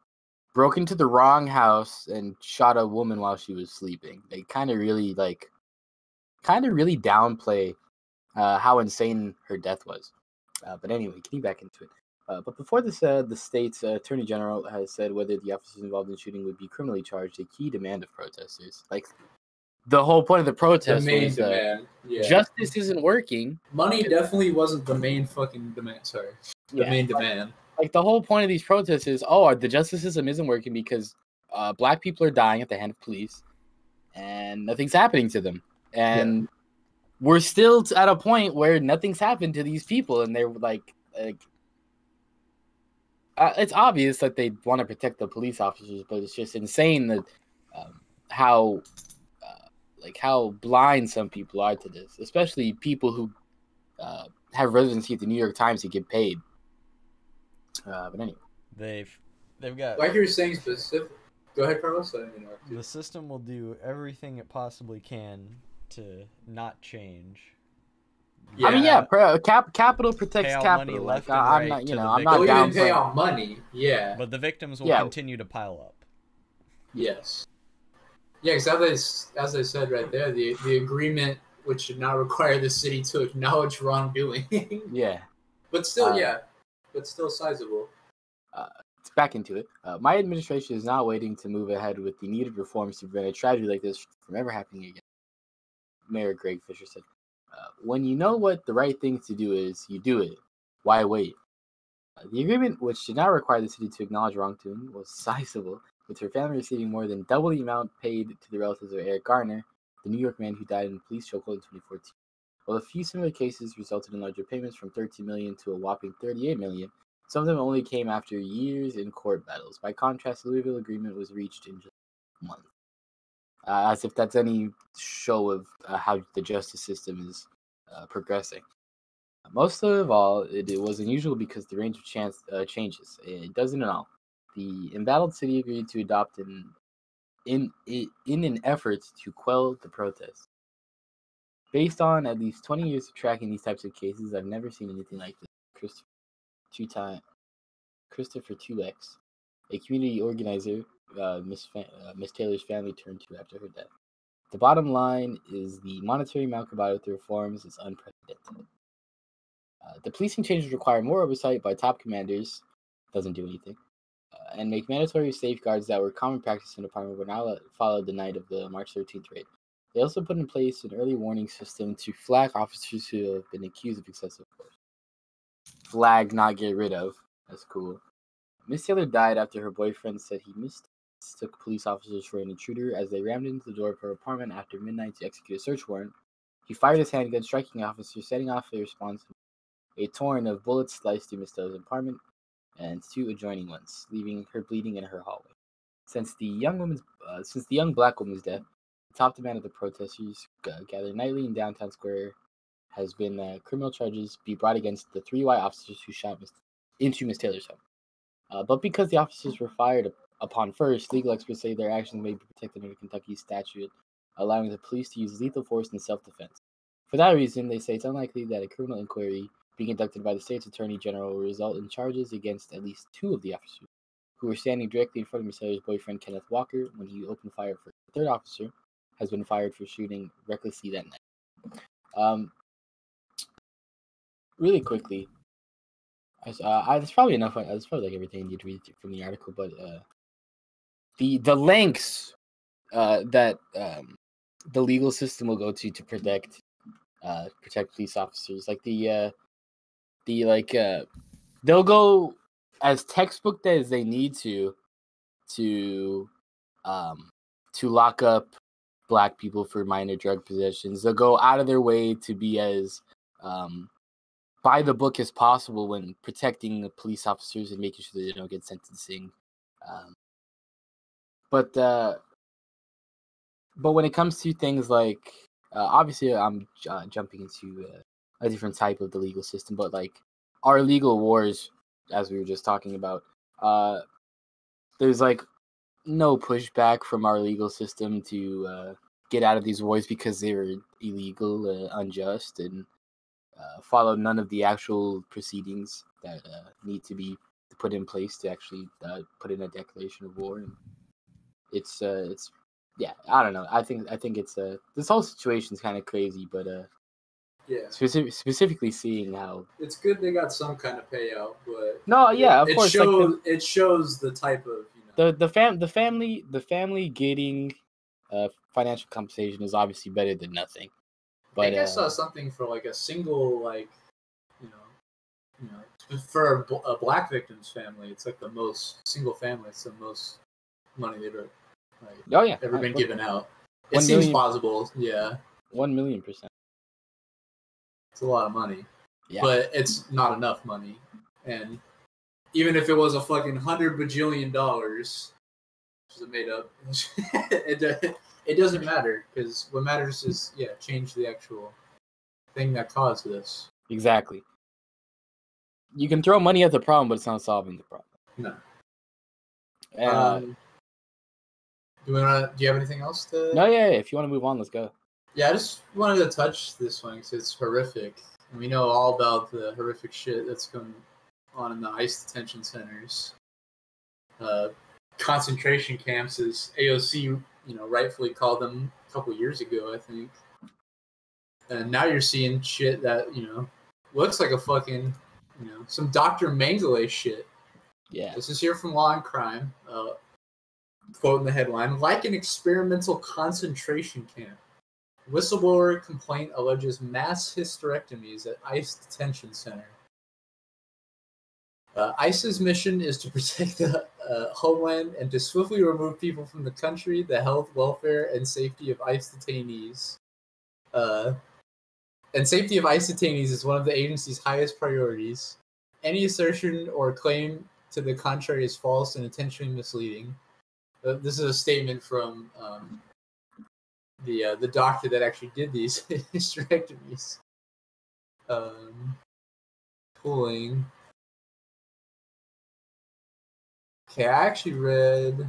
broke into the wrong house and shot a woman while she was sleeping. They kind of really downplay how insane her death was. But anyway, getting back into it. But before this, the state's attorney general has said whether the officers involved in the shooting would be criminally charged, a key demand of protesters. The whole point of the protest was demand. Justice isn't working. Money definitely wasn't the main fucking demand. Sorry. The main demand. The whole point of these protests is, the justice system isn't working because black people are dying at the hand of police and nothing's happening to them. And we're still at a point where nothing's happened to these people. And they're it's obvious that they want to protect the police officers, but it's just insane that how blind some people are to this, especially people who have residency at the New York Times to get paid. But anyway, they've got. Like you were saying, specific. Go ahead, Carlos. The system will do everything it possibly can to not change. Yeah. I mean, capital protects capital. I'm not, I'm not down. Pay out money, but the victims will continue to pile up. Yes. Yeah, because as I said right there, the agreement, which should not require the city to acknowledge wrongdoing. Yeah. But still, but still sizable. It's back into it. My administration is not waiting to move ahead with the needed reforms to prevent a tragedy like this from ever happening again. Mayor Greg Fisher said, when you know what the right thing to do is, you do it. Why wait? The agreement, which did not require the city to acknowledge wrongdoing, was sizable, with her family receiving more than double the amount paid to the relatives of Eric Garner, the New York man who died in a police chokehold in 2014. While a few similar cases resulted in larger payments from $13 million to a whopping $38 million, some of them only came after years in court battles. By contrast, the Louisville agreement was reached in just a month. As if that's any show of how the justice system is progressing. Most of all, it was unusual because the range of changes. It doesn't at all. The embattled city agreed to adopt in an effort to quell the protests. Based on at least 20 years of tracking these types of cases, I've never seen anything like this. Christopher Tulex, a community organizer Miss Taylor's family turned to after her death. The bottom line is the monetary amount combined with the reforms is unprecedented. The policing changes require more oversight by top commanders, doesn't do anything, and make mandatory safeguards that were common practice in the department were now followed the night of the March 13th raid. They also put in place an early warning system to flag officers who have been accused of excessive force. Flag, not get rid of. That's cool. Miss Taylor died after her boyfriend said he mistook police officers for an intruder as they rammed into the door of her apartment after midnight to execute a search warrant. He fired his handgun, striking officers, setting off a response. A torrent of bullets sliced through Miss Taylor's apartment and 2 adjoining ones, leaving her bleeding in her hallway. Since the young black woman's death, the top demand of the protesters gathered nightly in downtown square has been criminal charges be brought against the 3 white officers who shot into Miss Taylor's home. But because the officers were fired upon first, legal experts say their actions may be protected under Kentucky's statute, allowing the police to use lethal force in self-defense. For that reason, they say it's unlikely that a criminal inquiry being conducted by the state's attorney general will result in charges against at least 2 of the officers, who were standing directly in front of Miss Taylor's boyfriend, Kenneth Walker, when he opened fire for the 3rd officer, has been fired for shooting recklessly that night. Really quickly, that's probably enough. That's probably like everything you need to read from the article, but the lengths that the legal system will go to protect police officers, like they'll go as textbook as they need to lock up black people for minor drug possessions. They'll go out of their way to be as by the book as possible when protecting the police officers and making sure they don't get sentencing. But when it comes to things like, obviously I'm jumping into a different type of the legal system, but like our legal wars, as we were just talking about, there's like no pushback from our legal system to get out of these wars because they were illegal, unjust, and follow none of the actual proceedings that need to be put in place to actually put in a declaration of war. And it's yeah, I don't know. I think it's this whole situation's kind of crazy, but yeah, specifically seeing how it's good they got some kind of payout, but no, yeah, of course, it shows the type of the family getting financial compensation is obviously better than nothing. But I think I saw something for like a single, like, you know, for a black victim's family, it's like the most single family. It's the most money they've ever been given out. It seems plausible, yeah. 1,000,000%. It's a lot of money, yeah. But it's not enough money. And even if it was a fucking $100 bajillion, which is made up, it doesn't matter, because what matters is change the actual thing that caused this. Exactly. You can throw money at the problem, but it's not solving the problem. No. Do you have anything else to? No, yeah. If you want to move on, let's go. Yeah, I just wanted to touch this one because it's horrific, and we know all about the horrific shit that's going on in the ICE detention centers, concentration camps, as AOC, rightfully called them a couple years ago, I think. And now you're seeing shit that looks like a fucking some Dr. Mengele shit. Yeah. This is here from Law and Crime. Quote in the headline: like an experimental concentration camp. Whistleblower complaint alleges mass hysterectomies at ICE detention center. ICE's mission is to protect the homeland and to swiftly remove people from the country, the health, welfare, and safety of ICE detainees. And safety of ICE detainees is one of the agency's highest priorities. Any assertion or claim to the contrary is false and intentionally misleading. This is a statement from the doctor that actually did these hysterectomies. Pulling. Okay, I actually read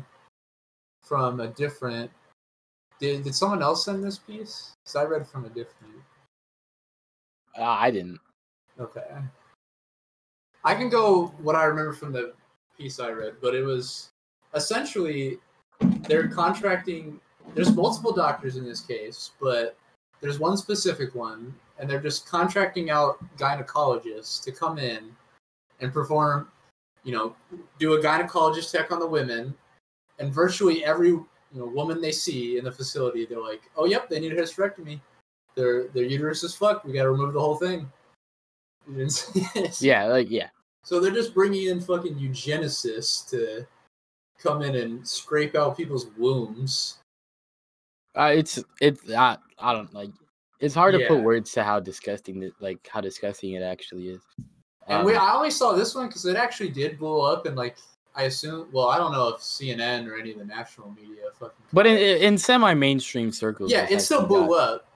from a different. Did someone else send this piece? Because I read from a different. I didn't. Okay. I can go what I remember from the piece I read, but it was essentially they're contracting. There's multiple doctors in this case, but there's one specific one, and they're just contracting out gynecologists to come in and perform, do a gynecologist check on the women, and virtually every woman they see in the facility, they're like, oh, yep, they need a hysterectomy. Their uterus is fucked. We got to remove the whole thing. You didn't see this? Yeah. So they're just bringing in fucking eugenicists to come in and scrape out people's wombs. I don't like. It's hard to put words to how disgusting it actually is. And I only saw this one because it actually did blow up, and I assume. Well, I don't know if CNN or any of the national media fucking. But in semi-mainstream circles, it still blew up.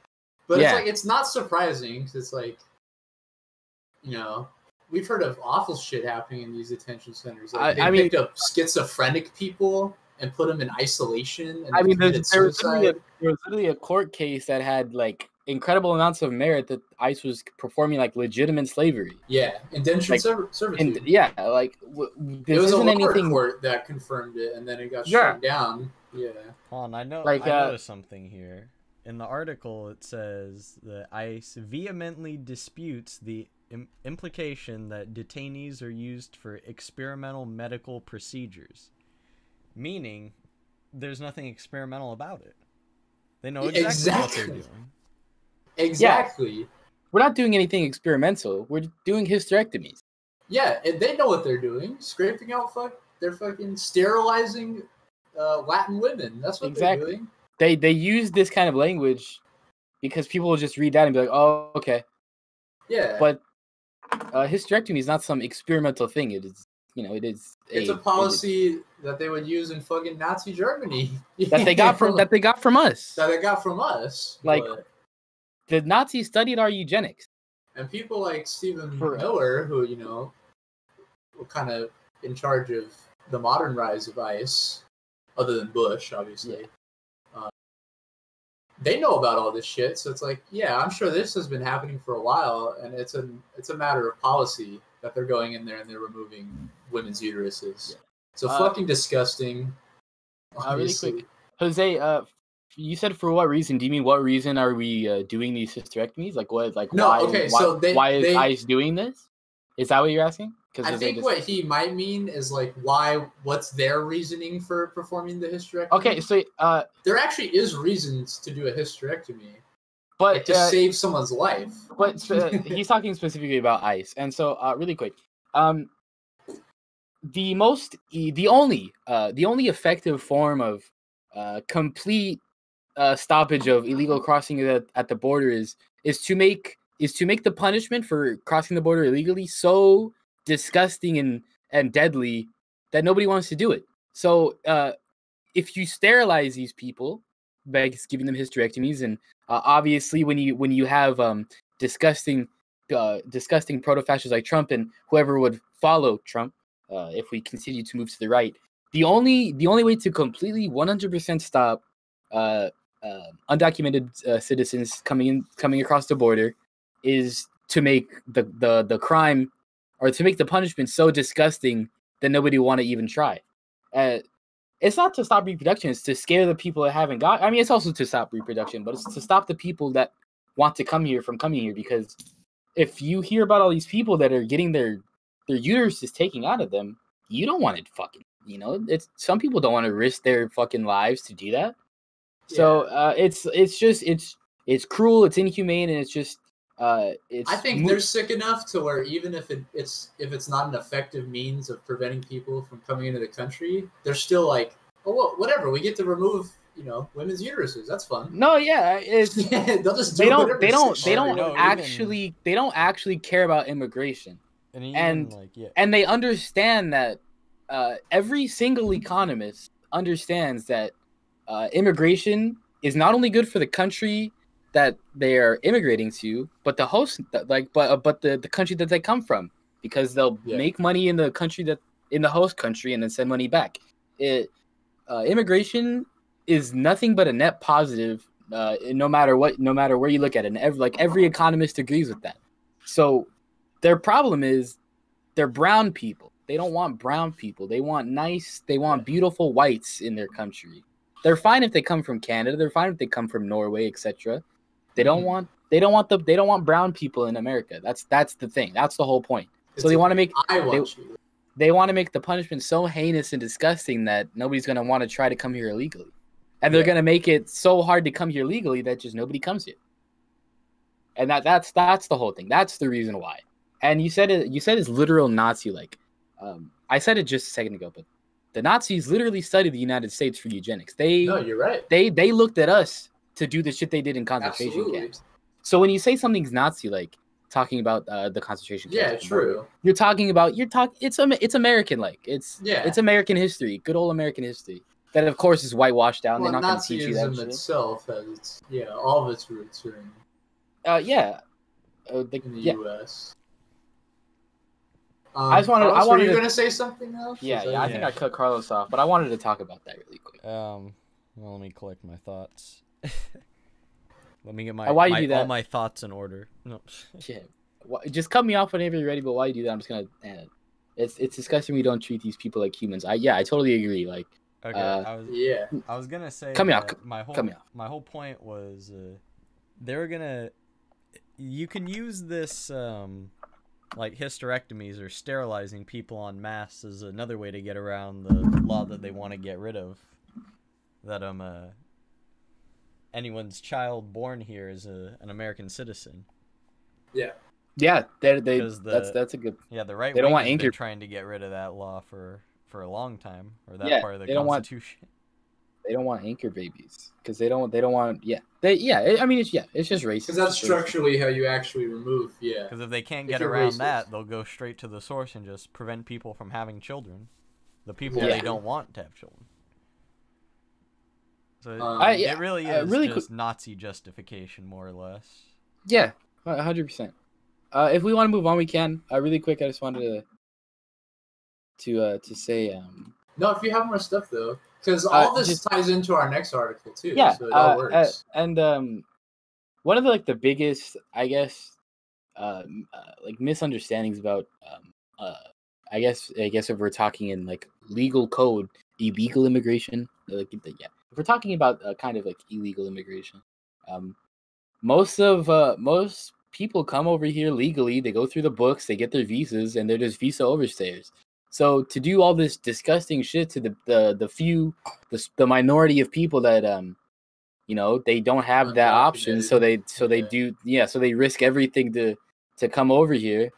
But it's not surprising because it's we've heard of awful shit happening in these detention centers. They picked up schizophrenic people and put them in isolation. And there was literally a court case that had incredible amounts of merit that ICE was performing legitimate slavery. Yeah, indentured servitude. It was a lower court that confirmed it, and then it got shut down. Yeah. Hold on, I noticed something here. In the article, it says that ICE vehemently disputes the implication that detainees are used for experimental medical procedures, meaning there's nothing experimental about it. They know exactly what they're doing. Exactly. Yeah. We're not doing anything experimental. We're doing hysterectomies. Yeah, and they know what they're doing. Scraping out they're fucking sterilizing Latin women. That's what they're doing. They use this kind of language because people will just read that and be like, oh, okay. Yeah. But hysterectomy is not some experimental thing. It is, It's a policy that they would use in fucking Nazi Germany. That they got from us. That they got from us. The Nazis studied our eugenics. And people like Stephen Miller, who, were kind of in charge of the modern rise of ICE, other than Bush, obviously. They know about all this shit, so it's I'm sure this has been happening for a while, and it's a matter of policy that they're going in there and they're removing women's uteruses. So fucking disgusting. Really quick, Jose, you said for what reason? Do you mean what reason are we doing these hysterectomies? Why is ICE doing this? Is that what you're asking? I think what he might mean is what's their reasoning for performing the hysterectomy? Okay, so there actually is reasons to do a hysterectomy, but to save someone's life. But he's talking specifically about ICE, and so really quick, the only effective form of complete stoppage of illegal crossing at the border is to make the punishment for crossing the border illegally so disgusting and deadly that nobody wants to do it. So if you sterilize these people by giving them hysterectomies, and obviously when you have disgusting proto-fascists like Trump and whoever would follow Trump, if we continue to move to the right, the only way to completely 100% stop undocumented citizens coming across the border is to make the crime, or to make the punishment so disgusting that nobody want to even try. It's not to stop reproduction; it's to scare the people that haven't got. I mean, it's also to stop reproduction, but it's to stop the people that want to come here from coming here. Because if you hear about all these people that are getting their uteruses taken out of them, you don't want it fucking. It's some people don't want to risk their fucking lives to do that. Yeah. So it's cruel, it's inhumane, and it's just. I think they're sick enough to where even if it's not an effective means of preventing people from coming into the country, they're still like, oh well, whatever. We get to remove women's uteruses. That's fun. No, yeah, they'll just they don't actually care about immigration, and they understand that every single economist understands that immigration is not only good for the country that they are immigrating to, but the host, but the country that they come from, because they'll make money in the country in the host country and then send money back. Immigration is nothing but a net positive, no matter where you look at it. And every economist agrees with that. So their problem is they're brown people. They don't want brown people. They want beautiful whites in their country. They're fine if they come from Canada. They're fine if they come from Norway, etc. They don't want brown people in America. That's the thing. That's the whole point. So they want to make they want to make the punishment so heinous and disgusting that nobody's going to want to try to come here illegally. And they're going to make it so hard to come here legally that just nobody comes here. And that's the whole thing. That's the reason why. And you said it's literal Nazi-like. I said it just a second ago, but the Nazis literally studied the United States for eugenics. No, you're right. They looked at us to do the shit they did in concentration camps. So when you say something's Nazi-like, talking about the concentration camps, true. It's American-like. It's American history, good old American history. That of course is whitewashed out. Well, they're not going to teach you that Nazism shit. itself has all of its roots are in in the U.S. I wanted were you going to say something else? I think I cut Carlos off, but I wanted to talk about that really quick. Well, let me collect my thoughts. Let me get all my thoughts in order. No. Yeah. Just cut me off whenever you're ready, but while you do that, I'm just going to... It's disgusting we don't treat these people like humans. I totally agree. Like, okay, I was gonna say my whole point was they're gonna you can use this like hysterectomies or sterilizing people en masse as another way to get around the law that they want to get rid of, that anyone's child born here is an American citizen. That's a good. The right they don't want been trying to get rid of that law for a long time, or that part of the Constitution. They don't want anchor babies because they don't want. It's just racist. Because that's structurally how you actually remove. Yeah. Because if they can't get around that, they'll go straight to the source and just prevent people from having children. The people they don't want to have children. So it really is just Nazi justification, more or less. Yeah, 100%. If we want to move on, we can. Really quick, I just wanted to say. No, if you have more stuff though, because all this ties into our next article too. Yeah, so it all works. And one of the biggest, I guess, misunderstandings about I guess if we're talking in like legal code, illegal immigration, if we're talking about kind of like illegal immigration, most people come over here legally. They go through the books, they get their visas, and they're just visa overstayers. So to do all this disgusting shit to the minority of people that they don't have that option, so they risk everything to come over here,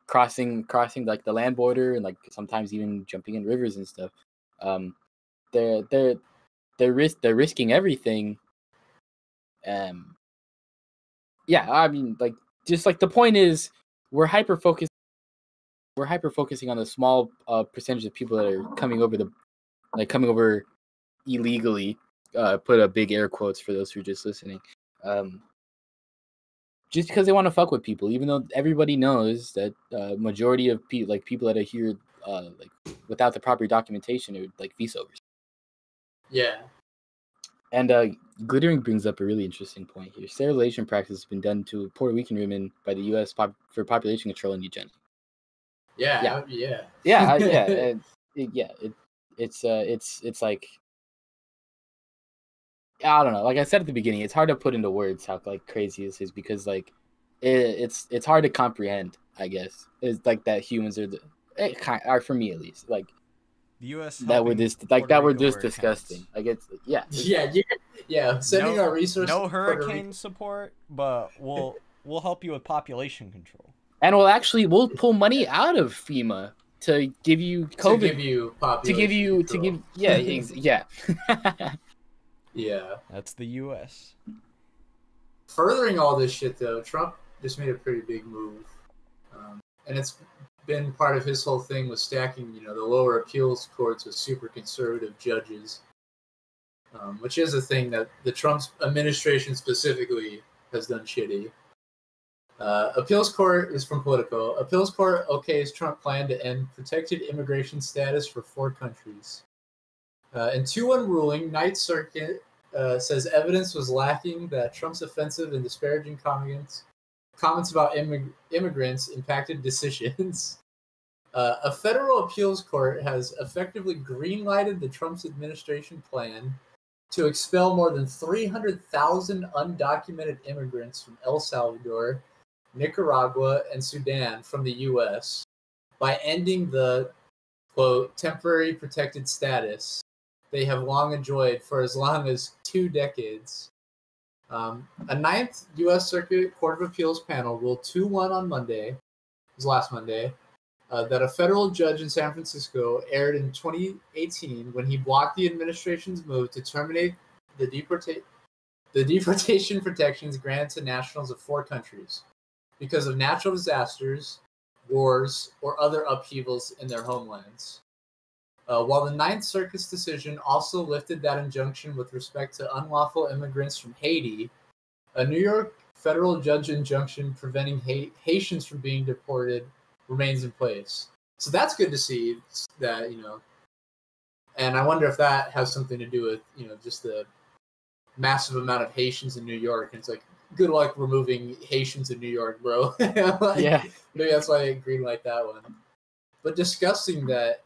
crossing like the land border and like sometimes even jumping in rivers and stuff. They're risking everything. I mean, like, just like the point is, we're hyper focusing on the small percentage of people that are coming over illegally. Put a big air quotes for those who are just listening. Just because they want to fuck with people, even though everybody knows that majority of people that are here without the proper documentation are like visa overs. Yeah. And glittering brings up a really interesting point here. Sterilization practice has been done to Puerto Rican women by the U.S. for population control and eugenics. It's like, I don't know. Like I said at the beginning, it's hard to put into words how like crazy this is, because like it's hard to comprehend. I guess it's like that humans are for me at least, like. The U.S. that we're this disgusting. Like it's sending our resources. No hurricane support, but we'll help you with population control. And we'll pull money out of FEMA to give you COVID. Yeah. That's the U.S. Furthering all this shit, though, Trump just made a pretty big move, and it's been part of his whole thing with stacking, the lower appeals courts with super conservative judges, which is a thing that the Trump administration specifically has done shitty. Appeals court is from Politico. Appeals court OKs Trump plan to end protected immigration status for 4 countries. In 2-1 ruling, Ninth Circuit says evidence was lacking that Trump's offensive and disparaging comments about immigrants impacted decisions. A federal appeals court has effectively green-lighted the Trump's administration plan to expel more than 300,000 undocumented immigrants from El Salvador, Nicaragua, and Sudan from the U.S. by ending the, quote, temporary protected status they have long enjoyed for as long as 2 decades. A ninth U.S. Circuit Court of Appeals panel ruled 2-1 on Monday, it was last Monday, that a federal judge in San Francisco erred in 2018 when he blocked the administration's move to terminate the deportation protections granted to nationals of 4 countries because of natural disasters, wars, or other upheavals in their homelands. While the Ninth Circuit's decision also lifted that injunction with respect to unlawful immigrants from Haiti, a New York federal judge injunction preventing Haitians from being deported remains in place. So that's good to see that, and I wonder if that has something to do with, just the massive amount of Haitians in New York. And it's like, good luck removing Haitians in New York, bro. Yeah. Maybe that's why I green light that one. But discussing that,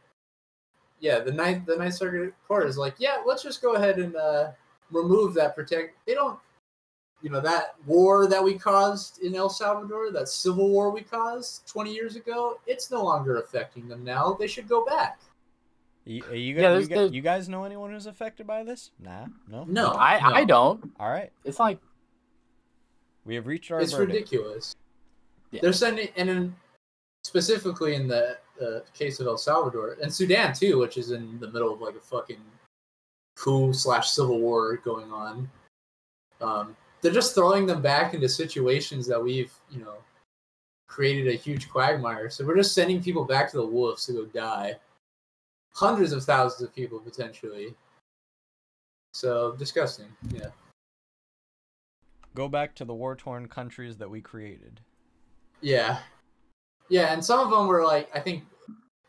yeah, the Ninth Circuit Court is like, yeah, let's just go ahead and remove that They don't, that war that we caused in El Salvador, that civil war we caused 20 years ago, it's no longer affecting them now. They should go back. You guys know anyone who's affected by this? Nah, no. No, I don't. All right. It's like we have reached our It's verdict. ridiculous. Yeah. They're sending, specifically in the case of El Salvador and Sudan too, which is in the middle of like a fucking coup/civil war going on. They're just throwing them back into situations that we've, created a huge quagmire. So we're just sending people back to the wolves to go die. Hundreds of thousands of people potentially. So disgusting. Yeah. Go back to the war-torn countries that we created. Yeah. Yeah, and some of them were like, I think,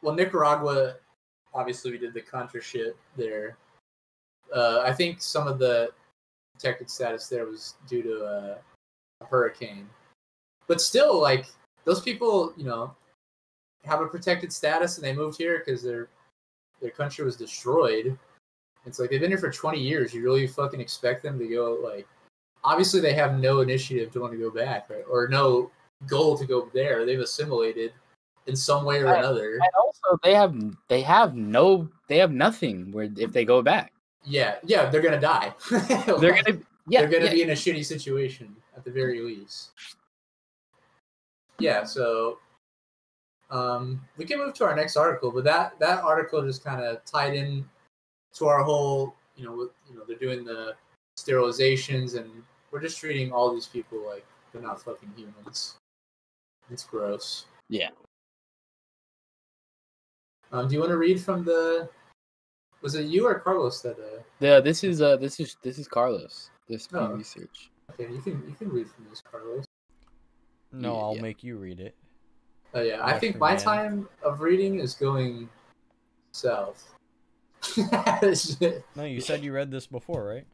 Nicaragua, obviously we did the Contra shit there. I think some of the protected status there was due to a hurricane. But still, like, those people, have a protected status and they moved here because their country was destroyed. It's like, they've been here for 20 years. You really fucking expect them to go, like, obviously they have no initiative to want to go back, right? Or no goal to go there. They've assimilated in some way or another. And also they have nothing where if they go back. Yeah, they're gonna die. They're gonna be in a shitty situation at the very least. Yeah, so we can move to our next article, but that article just kind of tied in to our whole, they're doing the sterilizations and we're just treating all these people like they're not fucking humans. It's gross. Yeah. Do you want to read from the? Was it you or Carlos that? This is Carlos. This research. Okay, you can read from this, Carlos. No, I'll make you read it. Oh yeah, I think my time of reading is going south. No, you said you read this before, right?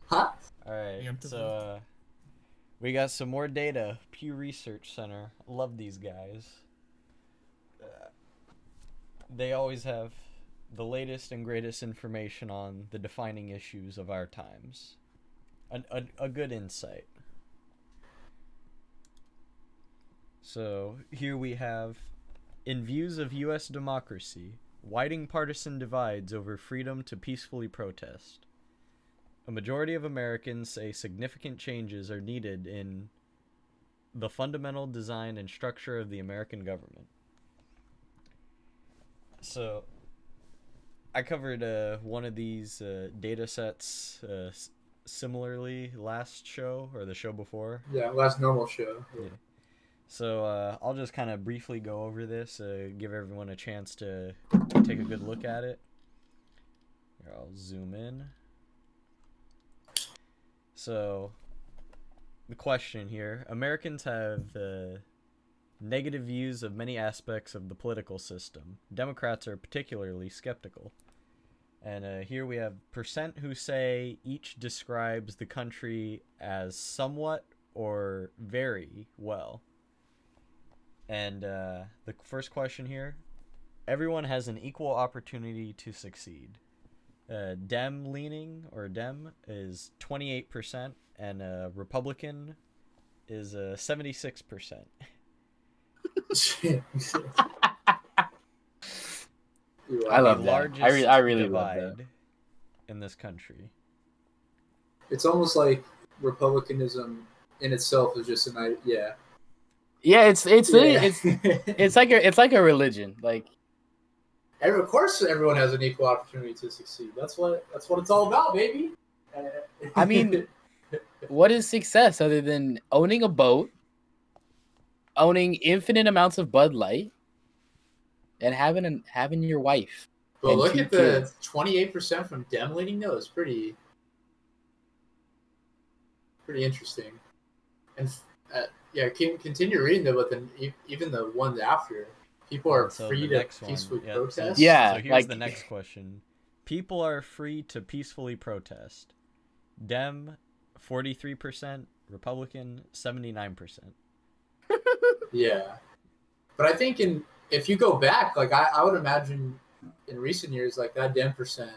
Huh? All right, so we got some more data. Pew Research Center. Love these guys. They always have the latest and greatest information on the defining issues of our times. A good insight. So here we have, in views of U.S. democracy, widening partisan divides over freedom to peacefully protest. A majority of Americans say significant changes are needed in the fundamental design and structure of the American government. So, I covered one of these data sets similarly last show, or the show before. Yeah, last normal show. Yeah. So, I'll just kind of briefly go over this, give everyone a chance to take a good look at it. Here, I'll zoom in. So, the question here, Americans have negative views of many aspects of the political system. Democrats are particularly skeptical. And here we have percent who say each describes the country as somewhat or very well. And the first question here: everyone has an equal opportunity to succeed. Dem leaning or Dem is 28%, and Republican is 76%. I love that. I really love that. In this country, it's almost like republicanism in itself is just an idea. Yeah, it's like a religion. Like, of course, everyone has an equal opportunity to succeed. That's what it's all about, baby. I mean, what is success other than owning a boat, owning infinite amounts of Bud Light, and having your wife? But look at the 28% from Dem leaning, though. It's pretty interesting. And continue reading though. But then even the ones after, people are free to peacefully protest. Yeah. So here's the next question: people are free to peacefully protest. Dem 43%, Republican 79%. Yeah, but I think if you go back, like I would imagine in recent years, like that Dem percent,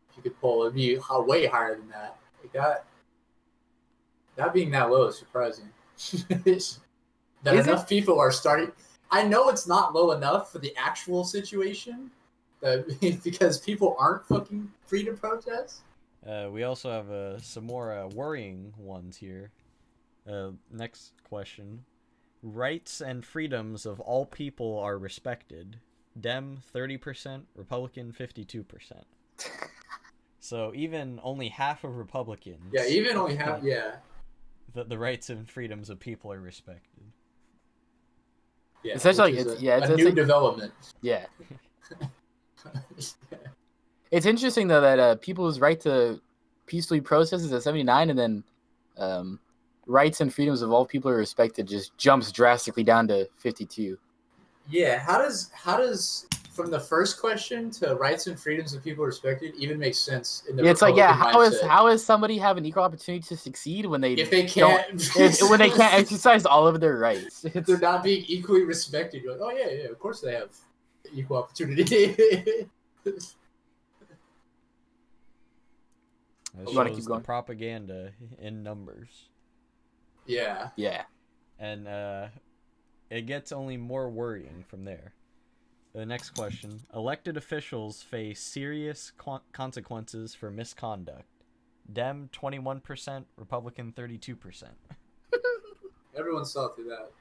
if you could pull, it'd be way higher than that. Like that being that low is surprising. That Is enough people are starting. I know it's not low enough for the actual situation, because people aren't fucking free to protest. We also have some more worrying ones here. Next question: rights and freedoms of all people are respected. Dem 30%, Republican 52%. So even only half of Republicans. Yeah, even only half. Yeah. The rights and freedoms of people are respected. Yeah, it's like a new like, development. Yeah. It's interesting though that people's right to peacefully protest is at 79, and then rights and freedoms of all people are respected just jumps drastically down to 52. Yeah, how does from the first question to rights and freedoms of people respected even make sense in the it's like, yeah, mindset? how is somebody have an equal opportunity to succeed when they can't when they can't exercise all of their rights? They're not being equally respected. You're like, oh yeah, of course they have equal opportunity. That shows keep going? The propaganda in numbers. Yeah. Yeah. And it gets only more worrying from there. The next question: elected officials face serious consequences for misconduct. Dem 21%, Republican 32%. Everyone saw through that.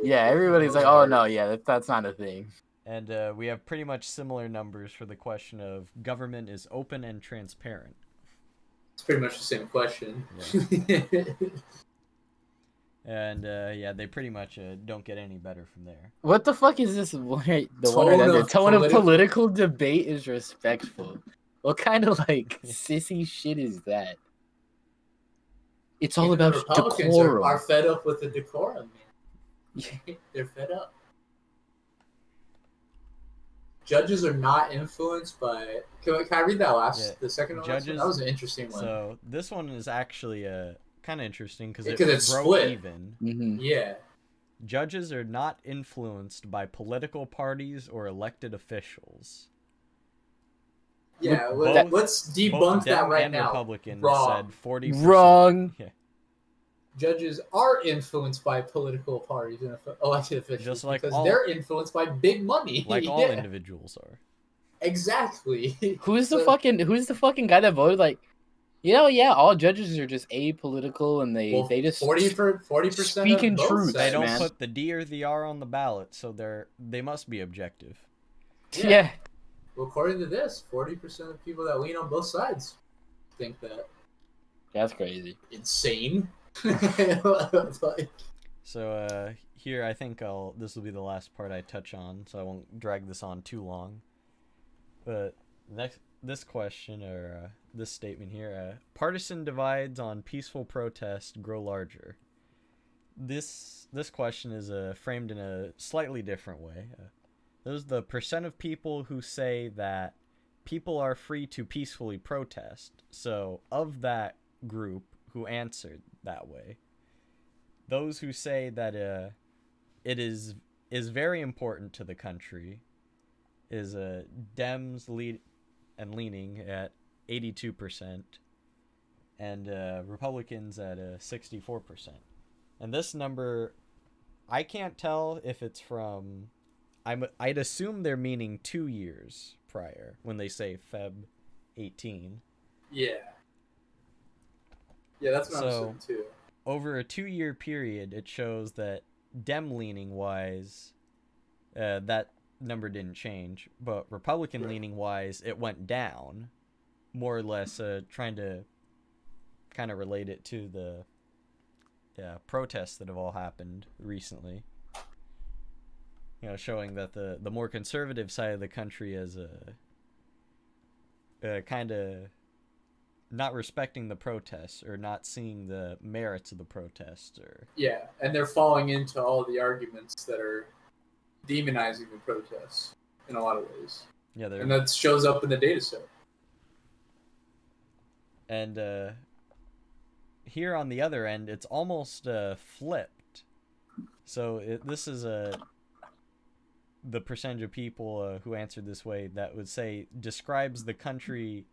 Yeah, everybody's like, oh no, yeah, that's not a thing. And we have pretty much similar numbers for the question of government is open and transparent. It's pretty much the same question. Yeah. And they pretty much don't get any better from there. What the fuck is this? Tone of political debate is respectful. What kind of like sissy shit is that? It's all about Republicans decorum. Are fed up with the decorum, man. They're fed up. Judges are not influenced by. Can I read that the second one? Judges, that was an interesting one. So this one is actually kind of interesting because it's broke split. Even. Mm-hmm. Yeah. Judges are not influenced by political parties or elected officials. Yeah, let's debunk that right now. Republicans Wrong. said 40%. Wrong. Yeah. Judges are influenced by political parties and elected officials just like because they're influenced by big money. Like all individuals are. Exactly. Who's the fucking guy that voted like, all judges are just apolitical and they just 40% speaking truth. They don't put the D or the R on the ballot, so they must be objective. Yeah. Well, according to this, 40% of people that lean on both sides think that. That's crazy. Insane. So here I think this will be the last part I touch on, so I won't drag this on too long. But this question or this statement here: partisan divides on peaceful protest grow larger. This question is framed in a slightly different way. There's the percent of people who say that people are free to peacefully protest. So of that group who answered that way, those who say that it is very important to the country is Dems leaning at 82%, and Republicans at 64%. And this number, I can't tell if it's from. I'd assume they're meaning 2 years prior when they say Feb 18. Yeah. Yeah, that's what I'm saying too. Over a 2-year period, it shows that Dem leaning wise, that number didn't change, but Republican leaning wise, it went down, more or less, trying to kind of relate it to the protests that have all happened recently. You know, showing that the more conservative side of the country is kind of not respecting the protests or not seeing the merits of the protests. Yeah, and they're falling into all the arguments that are demonizing the protests in a lot of ways. Yeah, and that shows up in the data set. And here on the other end, it's almost flipped. So this is the percentage of people who answered this way that would say describes the country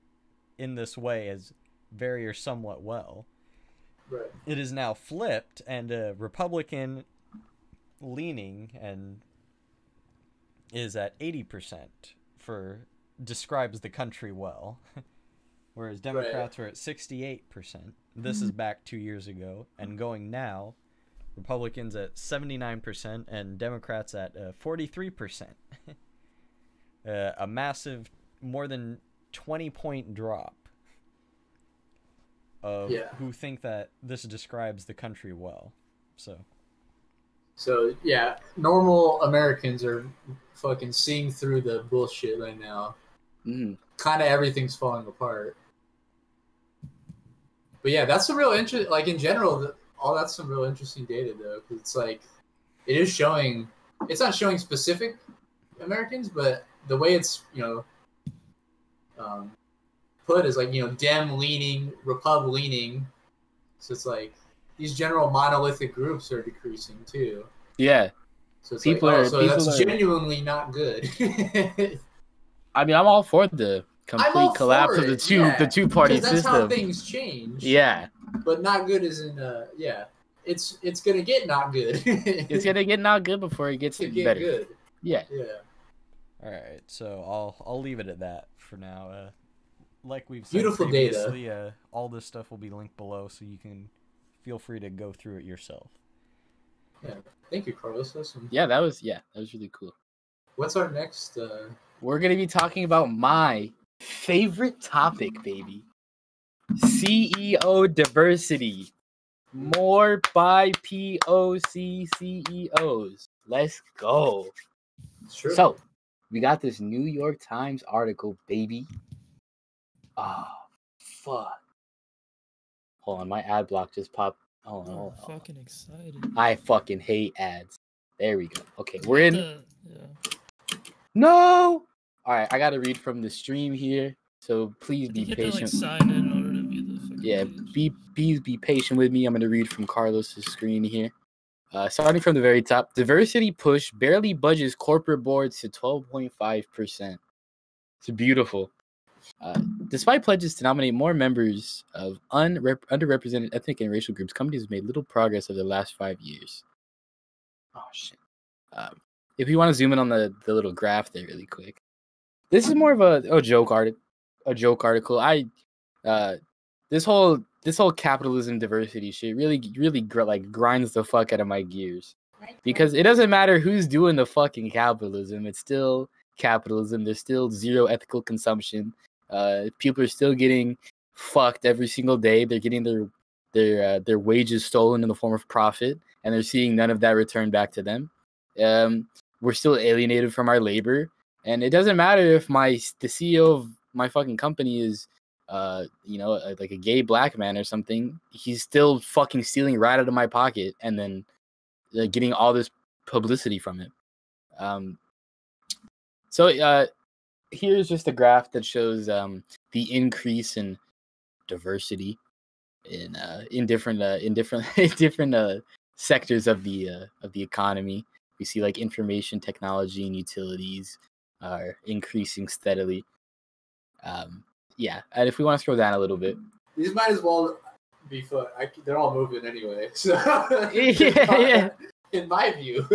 in this way as very or somewhat well. Right. It is now flipped, and Republican leaning and is at 80% for describes the country well, whereas Democrats were at 68%. This is back 2 years ago, and going now, Republicans at 79% and Democrats at 43%. A massive, more than 20-point drop of who think that this describes the country well. So yeah, normal Americans are fucking seeing through the bullshit right now. Mm. Kind of everything's falling apart. But yeah, that's a real interest. Like in general, all that's some real interesting data though, because it's like it is showing. It's not showing specific Americans, but the way it's put is like Dem leaning, Repub leaning. So it's like these general monolithic groups are decreasing too. Yeah. So it's that's genuinely not good. I mean, I'm all for the complete collapse of the two-party system. That's how things change. Yeah. But not good is in it's gonna get not good. It's gonna get not good before it gets better. Good. Yeah. Yeah. All right, so I'll leave it at that for now. Like we've said beautiful previously, data. All this stuff will be linked below, so you can feel free to go through it yourself. Yeah, thank you, Carlos. Yeah, that was really cool. What's our next? We're gonna be talking about my favorite topic, baby. CEO diversity. More BIPOC CEOs. Let's go. Sure. So, we got this New York Times article, baby. Oh, fuck. Hold on, my ad block just popped. Hold on. Fucking excited. I fucking hate ads. There we go. Okay, we're in. No! Alright, I gotta read from the stream here. So please be patient. Sign in in order to view the fucking please be patient with me. I'm gonna read from Carlos's screen here. Starting from the very top, diversity push barely budges corporate boards to 12.5%. It's beautiful. Despite pledges to nominate more members of underrepresented ethnic and racial groups, companies have made little progress over the last 5 years. Oh shit! If you want to zoom in on the little graph there, really quick, this is more of a joke article. This whole capitalism diversity shit really grinds the fuck out of my gears, because it doesn't matter who's doing the fucking capitalism. It's still capitalism. There's still zero ethical consumption. People are still getting fucked every single day. They're getting their wages stolen in the form of profit, and they're seeing none of that returned back to them. We're still alienated from our labor, and it doesn't matter if the CEO of my fucking company is like a gay black man or something. He's still fucking stealing right out of my pocket and then getting all this publicity from it. So here's just a graph that shows the increase in diversity in different sectors of the economy. We see like information technology and utilities are increasing steadily. Yeah, and if we want to scroll down a little bit, these might as well be foot. They're all moving anyway. So yeah. In my view.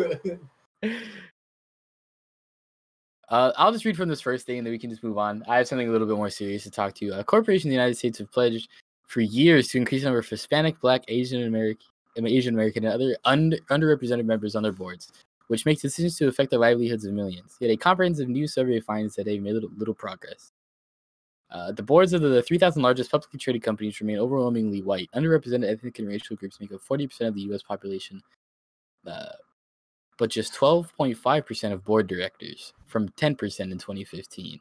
I'll just read from this first thing, and then we can just move on. I have something a little bit more serious to talk to you. Corporations in the United States have pledged for years to increase the number of Hispanic, Black, Asian American, and other underrepresented members on their boards, which makes decisions to affect the livelihoods of millions. Yet a comprehensive new survey finds that they've made little progress. The boards of the 3,000 largest publicly traded companies remain overwhelmingly white. Underrepresented ethnic and racial groups make up 40% of the U.S. population, but just 12.5% of board directors, from 10% in 2015.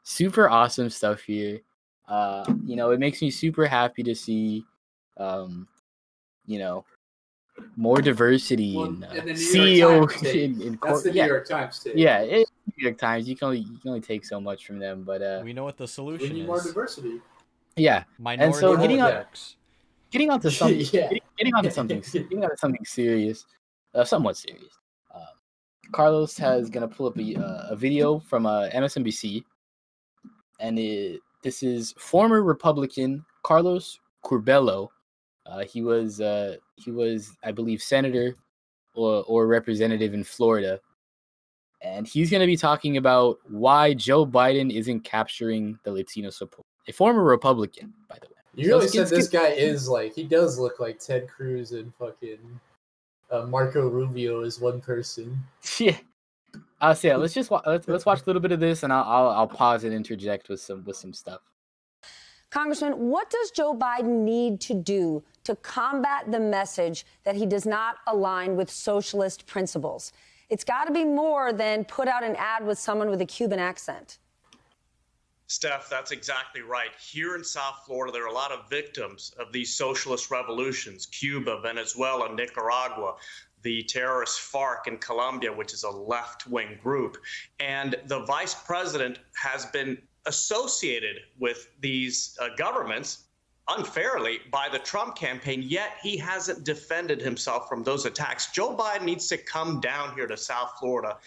Super awesome stuff here. It makes me super happy to see, more diversity in CEO in That's the New York Times take. Yeah, it's New York Times. You can only take so much from them, but we know what the solution is. We need more diversity. Yeah, minority and so getting onto something, yeah. getting onto something serious, somewhat serious. Carlos is gonna pull up a video from MSNBC, and this is former Republican Carlos Curbelo. He was, I believe, senator or representative in Florida, and he's going to be talking about why Joe Biden isn't capturing the Latino support. A former Republican, by the way. You really said this guy is like, he does look like Ted Cruz and fucking Marco Rubio is one person. Yeah. So yeah, let's watch a little bit of this, and I'll pause and interject with some stuff. Congressman, what does Joe Biden need to do to combat the message that he does not align with socialist principles? It's got to be more than put out an ad with someone with a Cuban accent. Steph, that's exactly right. Here in South Florida, there are a lot of victims of these socialist revolutions: Cuba, Venezuela, Nicaragua, the terrorist FARC in Colombia, which is a left-wing group. And the vice president has been associated with these governments unfairly by the Trump campaign, yet he hasn't defended himself from those attacks. Joe Biden needs to come down here to South Florida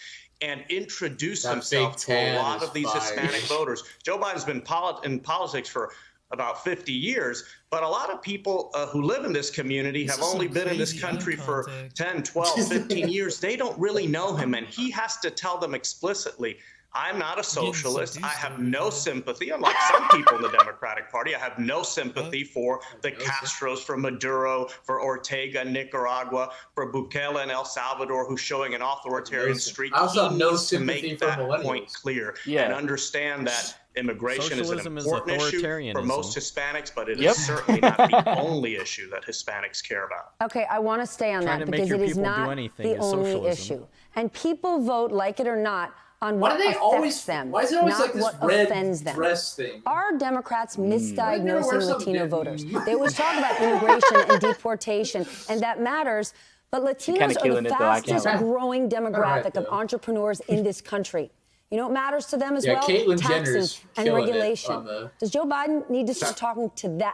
and introduce himself to a lot of these Hispanic voters. Joe Biden's been in politics for about 50 years, but a lot of people who live in this community have only been in this country for 10, 12, 15 years. They don't really know him, and he has to tell them explicitly, I'm not a socialist. I have no sympathy, unlike some people in the Democratic Party. I have no sympathy for the Castros, for Maduro, for Ortega in Nicaragua, for Bukele in El Salvador, who's showing an authoritarian streak. I also have no needs to sympathy make for that millennials. point clear and understand that immigration is an important issue for most Hispanics, but it is certainly not the only issue that Hispanics care about. Okay, I want to stay on that because it is not the only issue. And people vote, like it or not, on what affects them, why is it always not like this what red offends them. dress thing? Are Democrats misdiagnosing Latino voters? They always talk about immigration and deportation, and that matters. But Latinos are the fastest growing demographic of entrepreneurs in this country. You know what matters to them as well? Caitlyn Taxes and regulation. Does Joe Biden need to start talking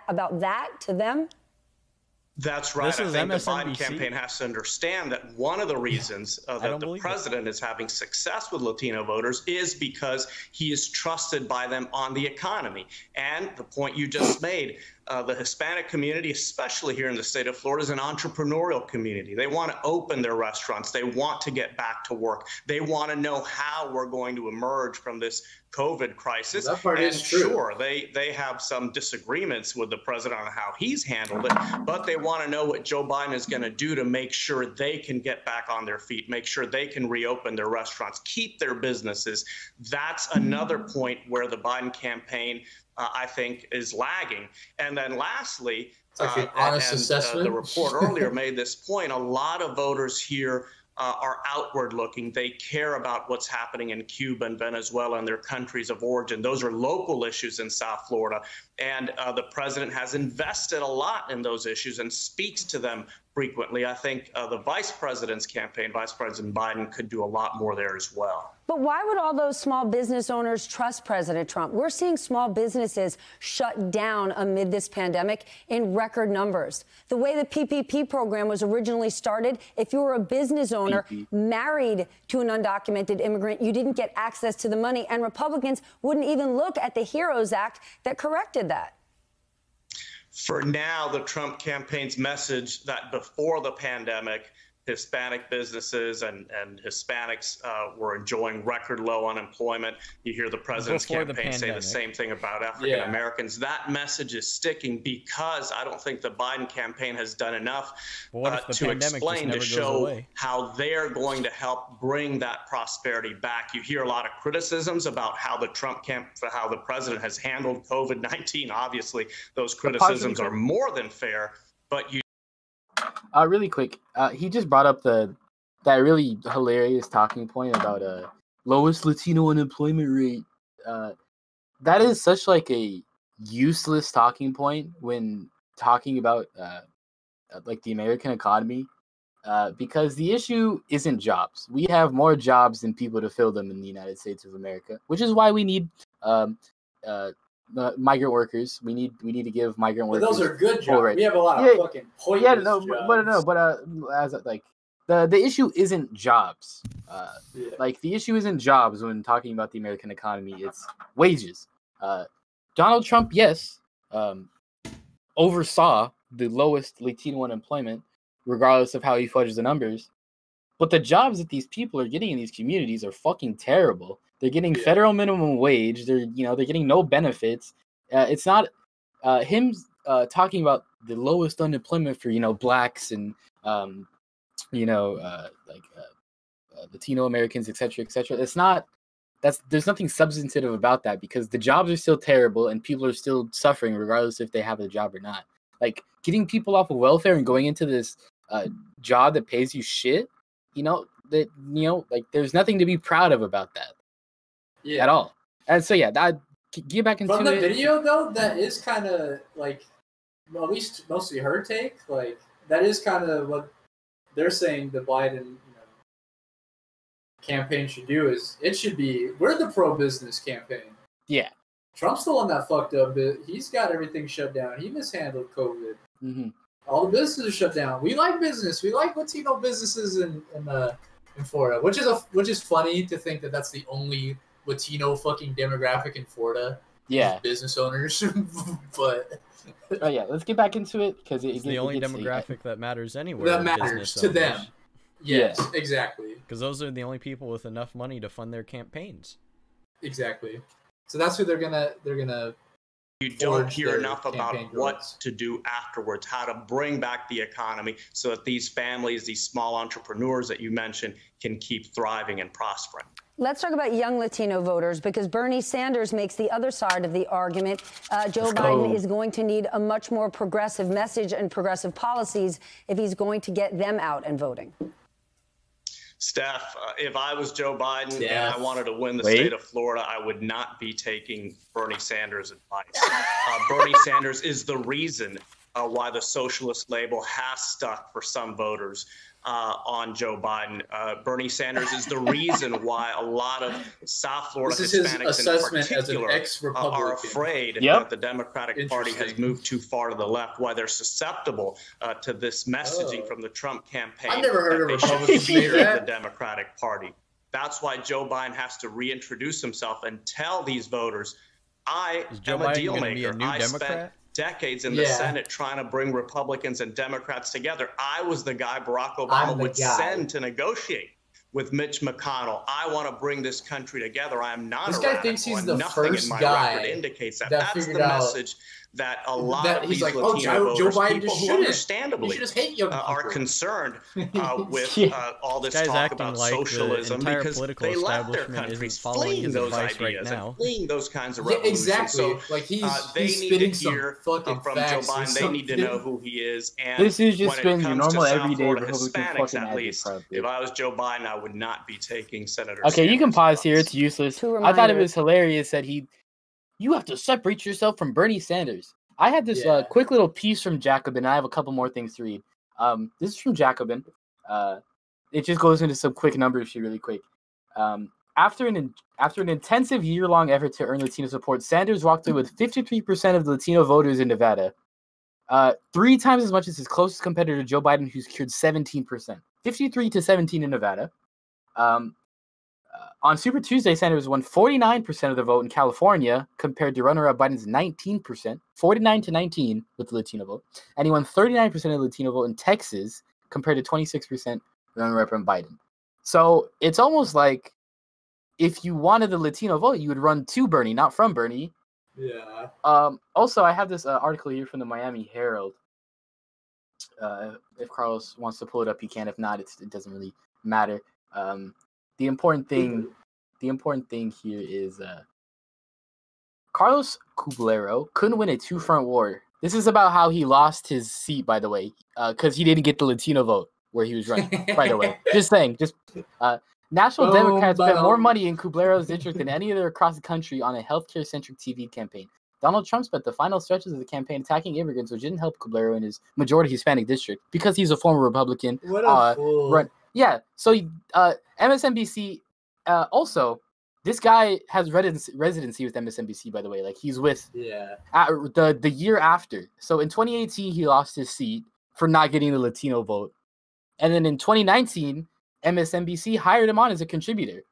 about that to them? That's right. I think the Biden campaign has to understand that one of the reasons that the president is having success with Latino voters is because he is trusted by them on the economy. And the point you just made, the Hispanic community, especially here in the state of Florida, is an entrepreneurial community. They want to open their restaurants. They want to get back to work. They want to know how we're going to emerge from this COVID crisis. That part is true. Sure, they have some disagreements with the president on how he's handled it, but they want to know what Joe Biden is going to do to make sure they can get back on their feet, make sure they can reopen their restaurants, keep their businesses. That's another point where the Biden campaign, I think, is lagging. And then lastly, the report earlier made this point, a lot of voters here are outward looking. They care about what's happening in Cuba and Venezuela and their countries of origin. Those are local issues in South Florida. And the president has invested a lot in those issues and speaks to them frequently. I think the vice president's campaign, Vice President Biden, could do a lot more there as well. But why would all those small business owners trust President Trump? We're seeing small businesses shut down amid this pandemic in record numbers. The way the PPP program was originally started, if you were a business owner married to an undocumented immigrant, you didn't get access to the money, and Republicans wouldn't even look at the HEROES Act that corrected that. For now, the Trump campaign's message that before the pandemic, Hispanic businesses and Hispanics were enjoying record low unemployment. You hear the president's campaign say the same thing about African Americans. That message is sticking because I don't think the Biden campaign has done enough to explain, to show how they're going to help bring that prosperity back. You hear a lot of criticisms about how the how the president has handled COVID-19. Obviously, those criticisms are more than fair, but you. Really quick, he just brought up that really hilarious talking point about lowest Latino unemployment rate. That is such like a useless talking point when talking about like the American economy, because the issue isn't jobs. We have more jobs than people to fill them in the United States of America, which is why we need migrant workers. We need to give migrant workers. But those are good jobs. Right. We have a lot of fucking pointless jobs. But as like the issue isn't jobs. Like the issue isn't jobs when talking about the American economy. It's wages. Donald Trump, yes, oversaw the lowest Latino unemployment, regardless of how he fudges the numbers. But the jobs that these people are getting in these communities are fucking terrible. They're getting federal minimum wage. They're getting no benefits. It's not him talking about the lowest unemployment for blacks and Latino Americans, etc., etc. It's not. There's nothing substantive about that because the jobs are still terrible and people are still suffering regardless if they have a job or not. Like getting people off of welfare and going into this job that pays you shit. There's nothing to be proud of about that. At all. And so that get back into from the video though, that is kind of like, at least mostly her take, like that is kind of what they're saying the Biden campaign should do. Is it should be, we're the pro-business campaign. Trump's the one that fucked up. He's got everything shut down. He mishandled COVID. All the businesses are shut down. We like business. We like Latino businesses in Florida, which is funny to think that that's the only Latino fucking demographic in Florida. Business owners. But let's get back into it because it's the only demographic that matters anywhere. That matters to them. Yes, exactly. Because those are the only people with enough money to fund their campaigns. Exactly. So that's who they're gonna. You don't hear enough about what to do afterwards, how to bring back the economy so that these families, these small entrepreneurs that you mentioned, can keep thriving and prospering. Let's talk about young Latino voters because Bernie Sanders makes the other side of the argument. Joe Biden is going to need a much more progressive message and progressive policies if he's going to get them out and voting. Steph, if I was Joe Biden and I wanted to win the state of Florida, I would not be taking Bernie Sanders' advice. Bernie Sanders is the reason why the socialist label has stuck for some voters on Joe Biden. Bernie Sanders is the reason why a lot of South Florida Hispanics in particular are afraid that the Democratic Party has moved too far to the left, why they're susceptible to this messaging from the Trump campaign. I've never heard of Republicans say that. The Democratic Party. That's why Joe Biden has to reintroduce himself and tell these voters, I am a deal maker. I spent decades in the Senate trying to bring Republicans and Democrats together. I was the guy Barack Obama would send to negotiate with Mitch McConnell. I want to bring this country together. I am not this a guy radical, thinks he's and the nothing first in my guy record indicates that. That's the message that a lot of these Latino Joe voters, Biden people who understandably are concerned with all this talk about socialism because they left their countries fleeing those ideas and fleeing those kinds of revolutions. Exactly. So, like he's spitting some fucking from Joe Biden. They need to know who he is. And this is just been your normal everyday Republican fucking at least, if I was Joe Biden, I would not be taking Senator Sanders. You can pause here. It's useless. I thought it was hilarious that you have to separate yourself from Bernie Sanders. I had this quick little piece from Jacobin. I have a couple more things to read. This is from Jacobin. It just goes into some quick numbers here really quick. after an intensive year-long effort to earn Latino support, Sanders walked away with 53% of the Latino voters in Nevada, 3 times as much as his closest competitor, Joe Biden, who's secured 17%. 53 to 17 in Nevada. On Super Tuesday, Sanders won 49% of the vote in California compared to runner-up Biden's 19%, 49 to 19 with the Latino vote. And he won 39% of the Latino vote in Texas compared to 26% runner-up from Biden. So it's almost like if you wanted the Latino vote, you would run to Bernie, not from Bernie. Yeah. Also, I have this article here from the Miami Herald. If Carlos wants to pull it up, he can. If not, it doesn't really matter. The important thing here is Carlos Cublero couldn't win a two-front war. This is about how he lost his seat, by the way, because he didn't get the Latino vote where he was running. By the way, just saying. National Democrats spent more money in Cublero's district than any other across the country on a healthcare-centric TV campaign. Donald Trump spent the final stretches of the campaign attacking immigrants, which didn't help Cublero in his majority Hispanic district because he's a former Republican. What a fool. Yeah, so MSNBC, also, this guy has residency with MSNBC, by the way. Like, he's with the year after. So in 2018, he lost his seat for not getting the Latino vote. And then in 2019, MSNBC hired him on as a contributor.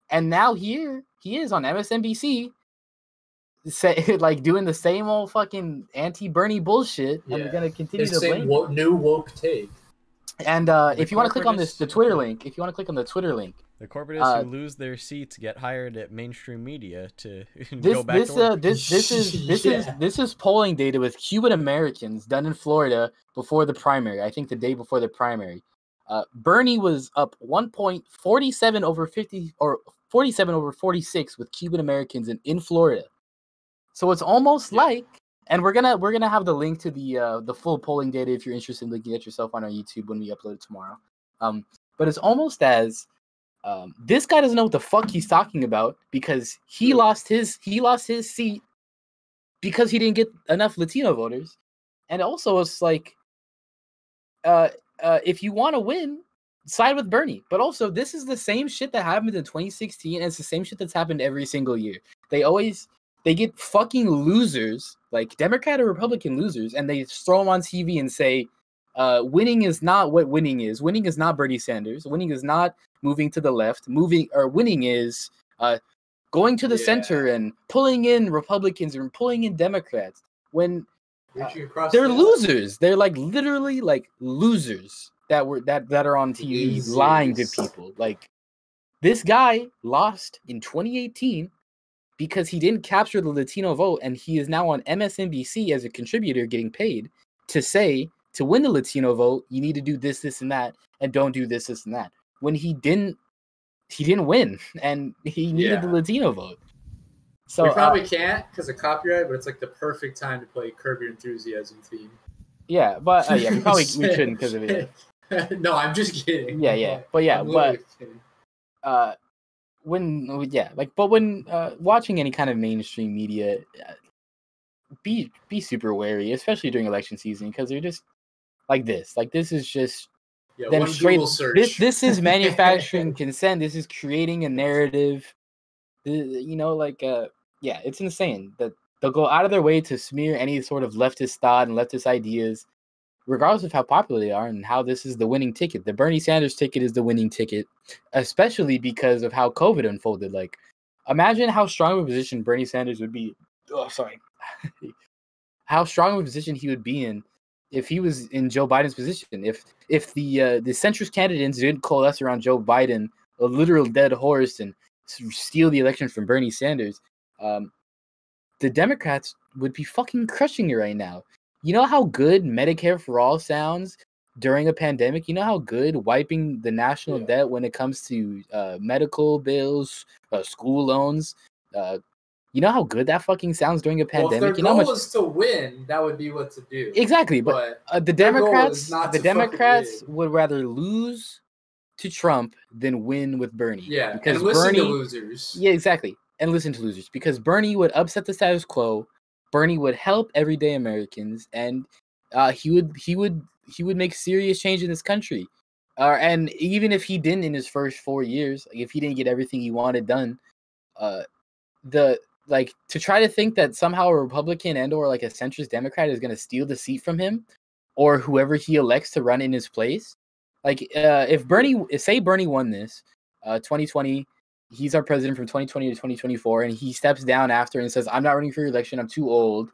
And now here he is on MSNBC, like doing the same old fucking anti-Bernie bullshit. And they're going to continue to blame him. New woke take. And if you want to click on the Twitter link, the corporatists who lose their seats get hired at mainstream media to go back to work. This is polling data with Cuban-Americans done in Florida before the primary. I think the day before the primary. Bernie was up 1.47 over 50 or 47 over 46 with Cuban-Americans in Florida. So it's almost like. And we're gonna have the link to the full polling data if you're interested in looking at yourself on our YouTube when we upload it tomorrow. But it's almost as this guy doesn't know what the fuck he's talking about because he lost his seat because he didn't get enough Latino voters. And also it's like if you want to win, side with Bernie. But also this is the same shit that happened in 2016 and it's the same shit that's happened every single year. They get fucking losers, like Democrat or Republican losers, and they throw them on TV and say, winning is not what winning is. Winning is not Bernie Sanders. Winning is not moving to the left. Winning is going to the center and pulling in Republicans or pulling in Democrats. When they're losers. They're like literally like losers that are on TV lying to people. Like this guy lost in 2018. Because he didn't capture the Latino vote, and he is now on MSNBC as a contributor getting paid to say, to win the Latino vote, you need to do this, this, and that, and don't do this, this, and that. When he didn't win, and he needed the Latino vote. So we probably can't because of copyright, but it's like the perfect time to play Curb Your Enthusiasm theme. Yeah, but we shouldn't because of it. No, I'm just kidding. When watching any kind of mainstream media, be super wary, especially during election season, because they're just like this. Like this is just them straight. This is manufacturing consent. This is creating a narrative. It's insane that they'll go out of their way to smear any sort of leftist thought and leftist ideas, regardless of how popular they are and how this is the winning ticket. The Bernie Sanders ticket is the winning ticket, especially because of how COVID unfolded. Like, imagine how strong of a position Bernie Sanders would be. How strong of a position he would be in if he was in Joe Biden's position. If the centrist candidates didn't coalesce around Joe Biden, a literal dead horse, and steal the election from Bernie Sanders, the Democrats would be fucking crushing it right now. You know how good Medicare for All sounds during a pandemic? You know how good wiping the national debt when it comes to medical bills, school loans? You know how good that fucking sounds during a pandemic? Well, if their goal is to win, that would be what to do. Exactly, but the Democrats would rather lose to Trump than win with Bernie. Yeah, because and listen to losers. Yeah, exactly, and listen to losers because Bernie would upset the status quo. Bernie would help everyday Americans, and he would make serious change in this country. And even if he didn't in his first 4 years, like if he didn't get everything he wanted done, to try to think that somehow a Republican and or like a centrist Democrat is going to steal the seat from him or whoever he elects to run in his place. Like if Bernie won this 2020, he's our president from 2020 to 2024, and he steps down after and says, I'm not running for re-election, I'm too old.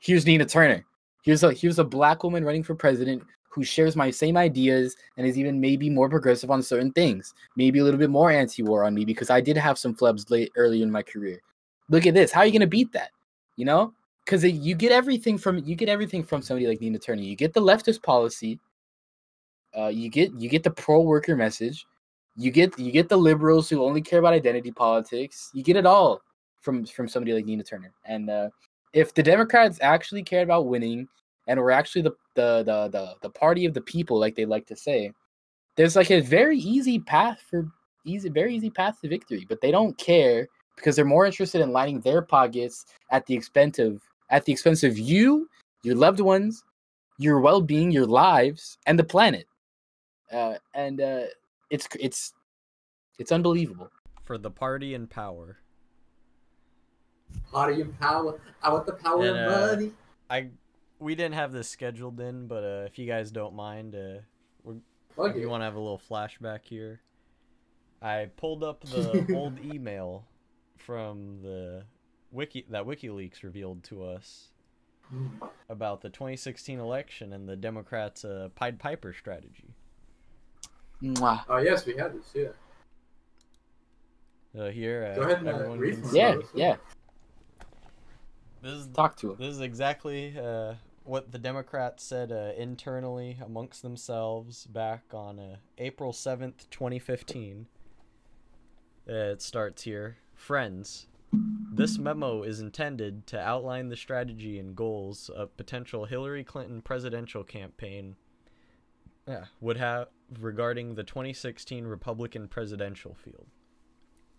Here's Nina Turner. Here's a black woman running for president who shares my same ideas and is even maybe more progressive on certain things. Maybe a little bit more anti-war on me because I did have some flubs early in my career. Look at this. How are you going to beat that? You know? Because you get everything from somebody like Nina Turner. You get the leftist policy. You get the pro-worker message. You get the liberals who only care about identity politics. You get it all from somebody like Nina Turner. And if the Democrats actually cared about winning and were actually the party of the people, like they like to say, there's like a very easy path to victory. But they don't care because they're more interested in lining their pockets at the expense of you, your loved ones, your well-being, your lives, and the planet. It's unbelievable. For the party in power. Party in power. I want the power of money. We didn't have this scheduled in, but if you guys don't mind, if you want to have a little flashback here, I pulled up the old email from the that WikiLeaks revealed to us about the 2016 election and the Democrats' Pied Piper strategy. Mwah. Oh yes, we had this. Yeah. Here, go ahead and read. Yeah. Talk to him. This is exactly what the Democrats said internally amongst themselves back on April 7th, 2015. It starts here. Friends, this memo is intended to outline the strategy and goals a potential Hillary Clinton presidential campaign would have regarding the 2016 Republican presidential field.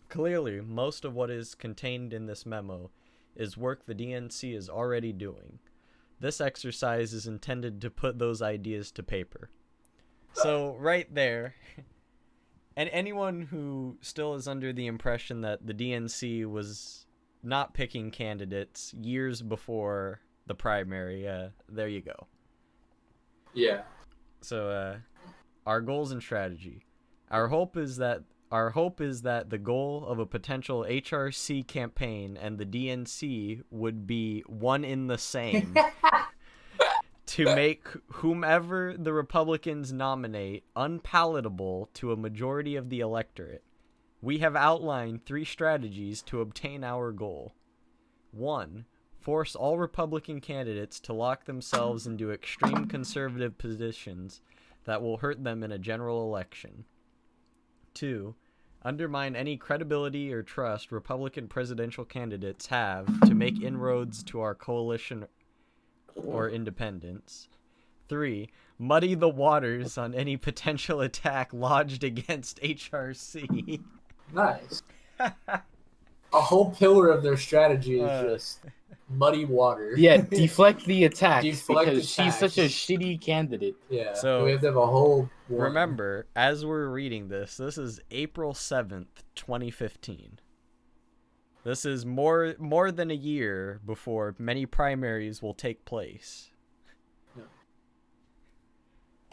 Clearly, most of what is contained in this memo is work the DNC is already doing. This exercise is intended to put those ideas to paper. So, right there, and anyone who still is under the impression that the DNC was not picking candidates years before the primary, there you go. Yeah. So, our goals and strategy. Our hope is that the goal of a potential HRC campaign and the DNC would be one in the same. To make whomever the Republicans nominate unpalatable to a majority of the electorate. We have outlined 3 strategies to obtain our goal. 1. Force all Republican candidates to lock themselves into extreme conservative positions that will hurt them in a general election. 2. Undermine any credibility or trust Republican presidential candidates have to make inroads to our coalition or independence. 3. Muddy the waters on any potential attack lodged against HRC. Nice. A whole pillar of their strategy is just muddy water. Yeah, deflect the attack because she's such a shitty candidate. Yeah, so we have to have a whole one. Remember, as we're reading this is April 7th, 2015. This is more than a year before many primaries will take place.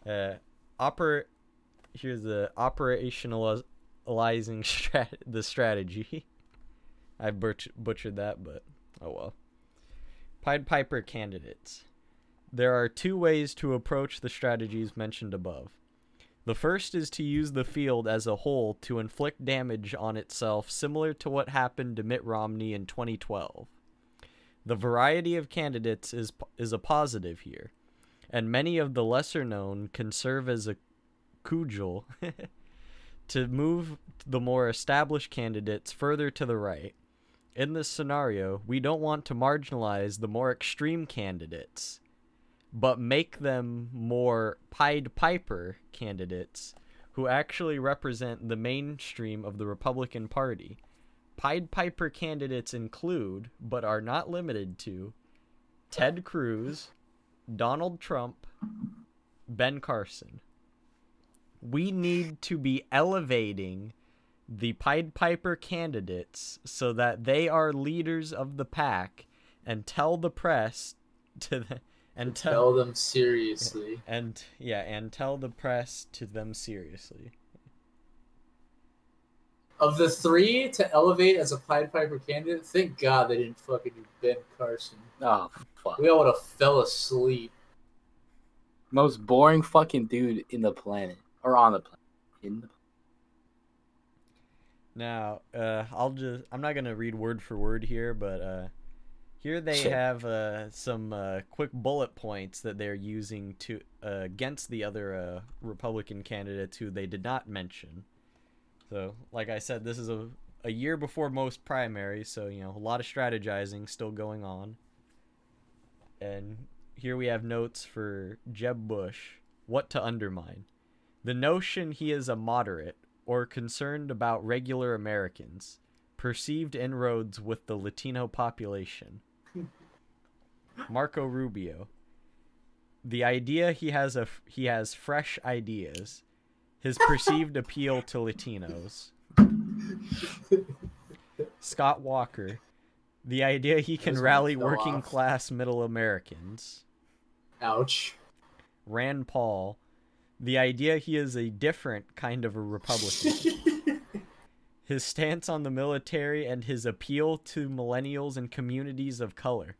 Yeah. Here's the operationalizing the strategy. I butchered that, but oh well. Pied Piper candidates. There are 2 ways to approach the strategies mentioned above. The first is to use the field as a whole to inflict damage on itself, similar to what happened to Mitt Romney in 2012. The variety of candidates is a positive here, and many of the lesser-known can serve as a cudgel to move the more established candidates further to the right. In this scenario, we don't want to marginalize the more extreme candidates, but make them more Pied Piper candidates who actually represent the mainstream of the Republican Party. Pied Piper candidates include, but are not limited to, Ted Cruz, Donald Trump, Ben Carson. We need to be elevating the Pied Piper candidates so that they are leaders of the pack, and tell the press to tell them seriously. And tell the press to them seriously. Of the 3 to elevate as a Pied Piper candidate, thank God they didn't fucking do Ben Carson. Oh, fuck. We all would have fell asleep. Most boring fucking dude in the planet. Or on the planet. Now, I'm not going to read word for word here, but here they have some quick bullet points that they're using to against the other Republican candidates who they did not mention. So, like I said, this is a year before most primaries, so, you know, a lot of strategizing still going on. And here we have notes for Jeb Bush. What to undermine. The notion he is a moderate or concerned about regular Americans. Perceived inroads with the Latino population. Marco Rubio. The idea he has fresh ideas. His perceived appeal to Latinos. Scott Walker. The idea he can rally working class middle Americans. Ouch. Rand Paul. The idea he is a different kind of a Republican. His stance on the military and his appeal to millennials and communities of color.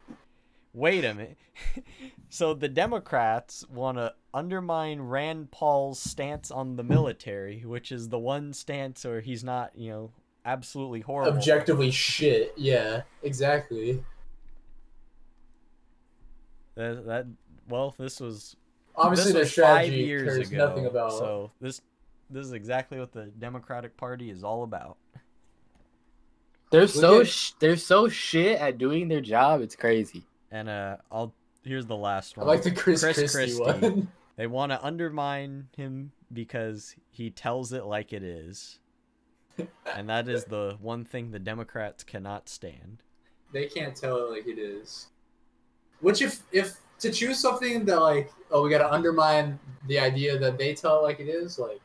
Wait a minute. So the Democrats want to undermine Rand Paul's stance on the military, which is the one stance where he's not, you know, absolutely horrible. Objectively shit. Yeah, exactly. Well, this was obviously this was their strategy 5 years cares ago. Nothing about. So this is exactly what the Democratic Party is all about. They're so shit at doing their job. It's crazy. And here's the last one. I like the Chris Christie one. They want to undermine him because he tells it like it is. And that is the one thing the Democrats cannot stand. They can't tell it like it is. Which if to choose something that like, oh, we got to undermine the idea that they tell it like it is, like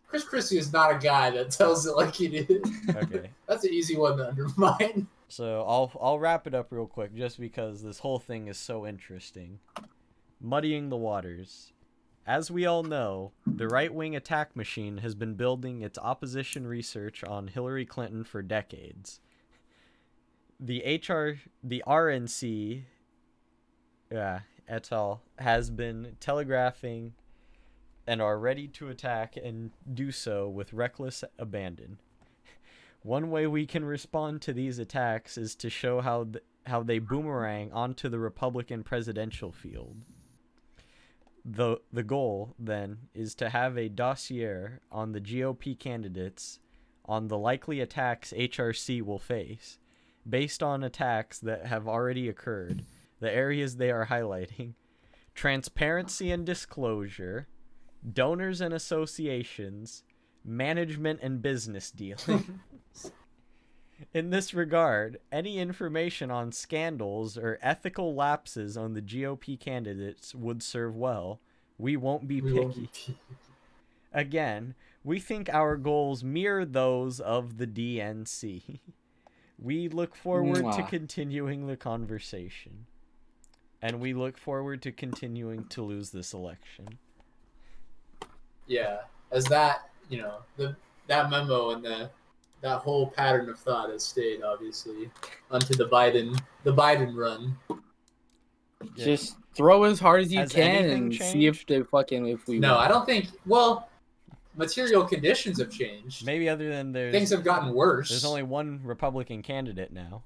Chris Christie is not a guy that tells it like it is. Okay. That's an easy one to undermine. So I'll wrap it up real quick just because this whole thing is so interesting. Muddying the waters. As we all know, the right-wing attack machine has been building its opposition research on Hillary Clinton for decades. The RNC et al. Has been telegraphing and are ready to attack and do so with reckless abandon. One way we can respond to these attacks is to show how they boomerang onto the Republican presidential field. The goal, then, is to have a dossier on the GOP candidates on the likely attacks HRC will face, based on attacks that have already occurred, the areas they are highlighting, transparency and disclosure, donors and associations, management and business dealings. In this regard, any information on scandals or ethical lapses on the GOP candidates would serve well. We won't be picky. Again, we think our goals mirror those of the DNC. We look forward to continuing the conversation. And we look forward to continuing to lose this election. Yeah, as that, you know, that memo and that whole pattern of thought has stayed, obviously, onto the Biden run. Just throw as hard as you can and see if we. No, I don't think. Well, material conditions have changed. Maybe other than things have gotten worse. There's only one Republican candidate now,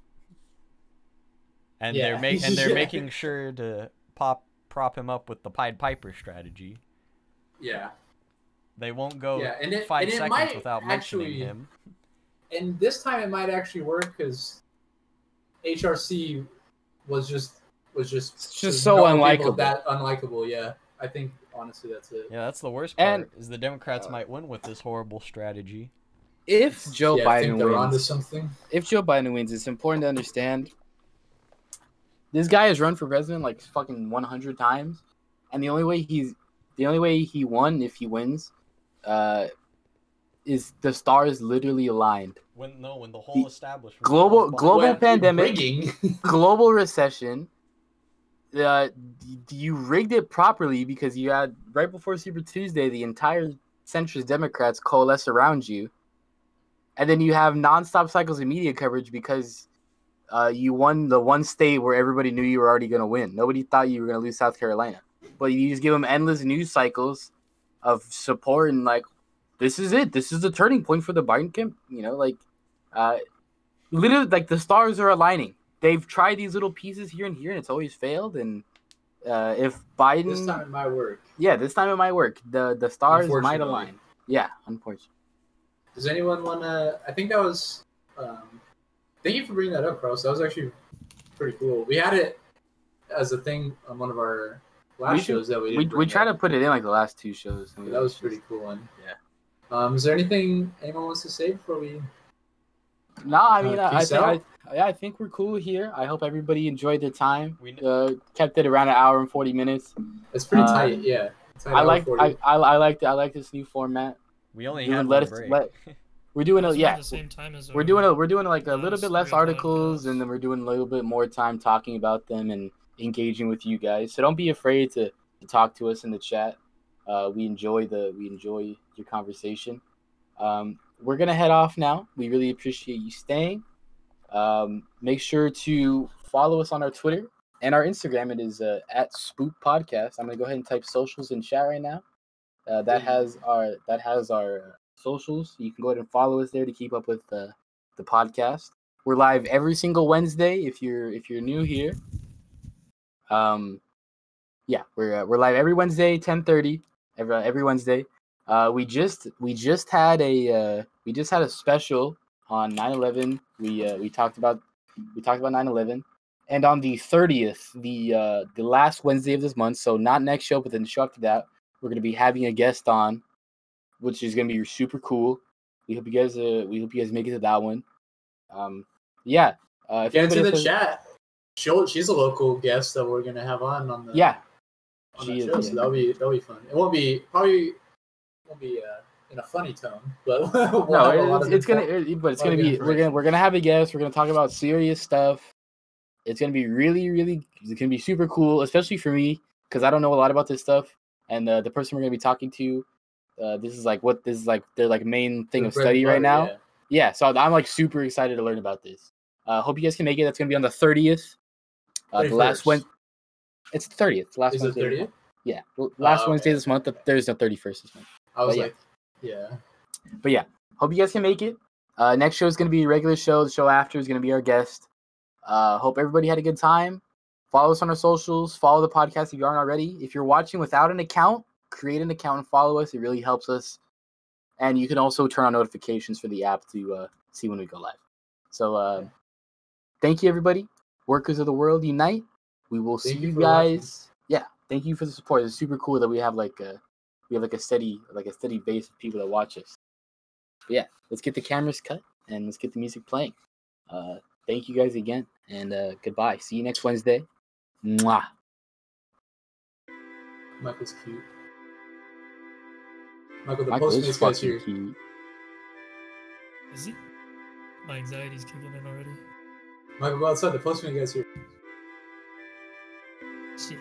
and they're making sure to prop him up with the Pied Piper strategy. Yeah. They won't go 5 seconds without mentioning him. And this time it might actually work because HRC was just so unlikable. That unlikable, yeah. I think honestly that's it. Yeah, that's the worst part. Is the Democrats might win with this horrible strategy. If Joe Biden wins, onto something. If Joe Biden wins, it's important to understand this guy has run for president like fucking 100 times, and the only way he won, if he wins, is the stars literally aligned. When the whole establishment global pandemic, global recession. You rigged it properly because you had right before Super Tuesday the entire centrist Democrats coalesce around you, and then you have nonstop cycles of media coverage because you won the one state where everybody knew you were already going to win. Nobody thought you were going to lose South Carolina, but you just give them endless news cycles of support and like, this is it. This is the turning point for the Biden camp. You know, like, literally, like the stars are aligning. They've tried these little pieces here and it's always failed. And if Biden, this time it might work. Yeah, this time it might work. The stars might align. Yeah, unfortunately. Does anyone want to? I think that was. Thank you for bringing that up, Carlos. That was actually pretty cool. We had it as a thing on one of our last shows that we try to put it in like the last two shows. Yeah, that was pretty cool one. Yeah. Is there anything anyone wants to say before we? No, I mean, I think we're cool here. I hope everybody enjoyed their time. We kept it around an hour and 40 minutes. It's pretty tight, yeah. I like this new format. We only had one break. We're doing the same time as we're doing like a little bit less articles, and then we're doing a little bit more time talking about them and engaging with you guys. So don't be afraid to talk to us in the chat. We enjoy your conversation. We're gonna head off now. We really appreciate you staying. Make sure to follow us on our Twitter and our Instagram. It is at Spoop Podcast. I'm gonna go ahead and type socials in chat right now. That has our socials. You can go ahead and follow us there to keep up with the podcast. We're live every single Wednesday. If you're new here, we're live every Wednesday, 10:30 every Wednesday. We just had a special on 9/11. We talked about 9/11, and on the 30th, the last Wednesday of this month, so not next show, but then the show after that, we're gonna be having a guest on, which is gonna be super cool. We hope you guys make it to that one. Get into the chat. She's a local guest that we're gonna have on the show, so that'll be fun. It won't be in a funny tone, but we're gonna have a guest. We're gonna talk about serious stuff. It's gonna be it's gonna be super cool, especially for me because I don't know a lot about this stuff. And the person we're gonna be talking to, this is their like main thing of study right now. Yeah, so I'm like super excited to learn about this. Hope you guys can make it. That's gonna be on the 30th. The last Wednesday. It's the 30th. Last Wednesday. Is it 30th? Yeah, last Wednesday this month. There's no 31st this month. I was But yeah, hope you guys can make it. Next show is going to be a regular show. The show after is going to be our guest. Hope everybody had a good time. Follow us on our socials. Follow the podcast if you aren't already. If you're watching without an account, create an account and follow us. It really helps us. And you can also turn on notifications for the app to see when we go live. So thank you, everybody. Workers of the world, unite. We will see you guys. Yeah, thank you for the support. It's super cool that we have like a steady base of people that watch us. But yeah, let's get the cameras cut and let's get the music playing. Thank you guys again, and goodbye. See you next Wednesday. Mwah. Michael's cute. Michael, the Postmates guy's here. Cute. Is he? My anxiety's kicking in already. Michael, go outside. The Postmate guy's here. Shit.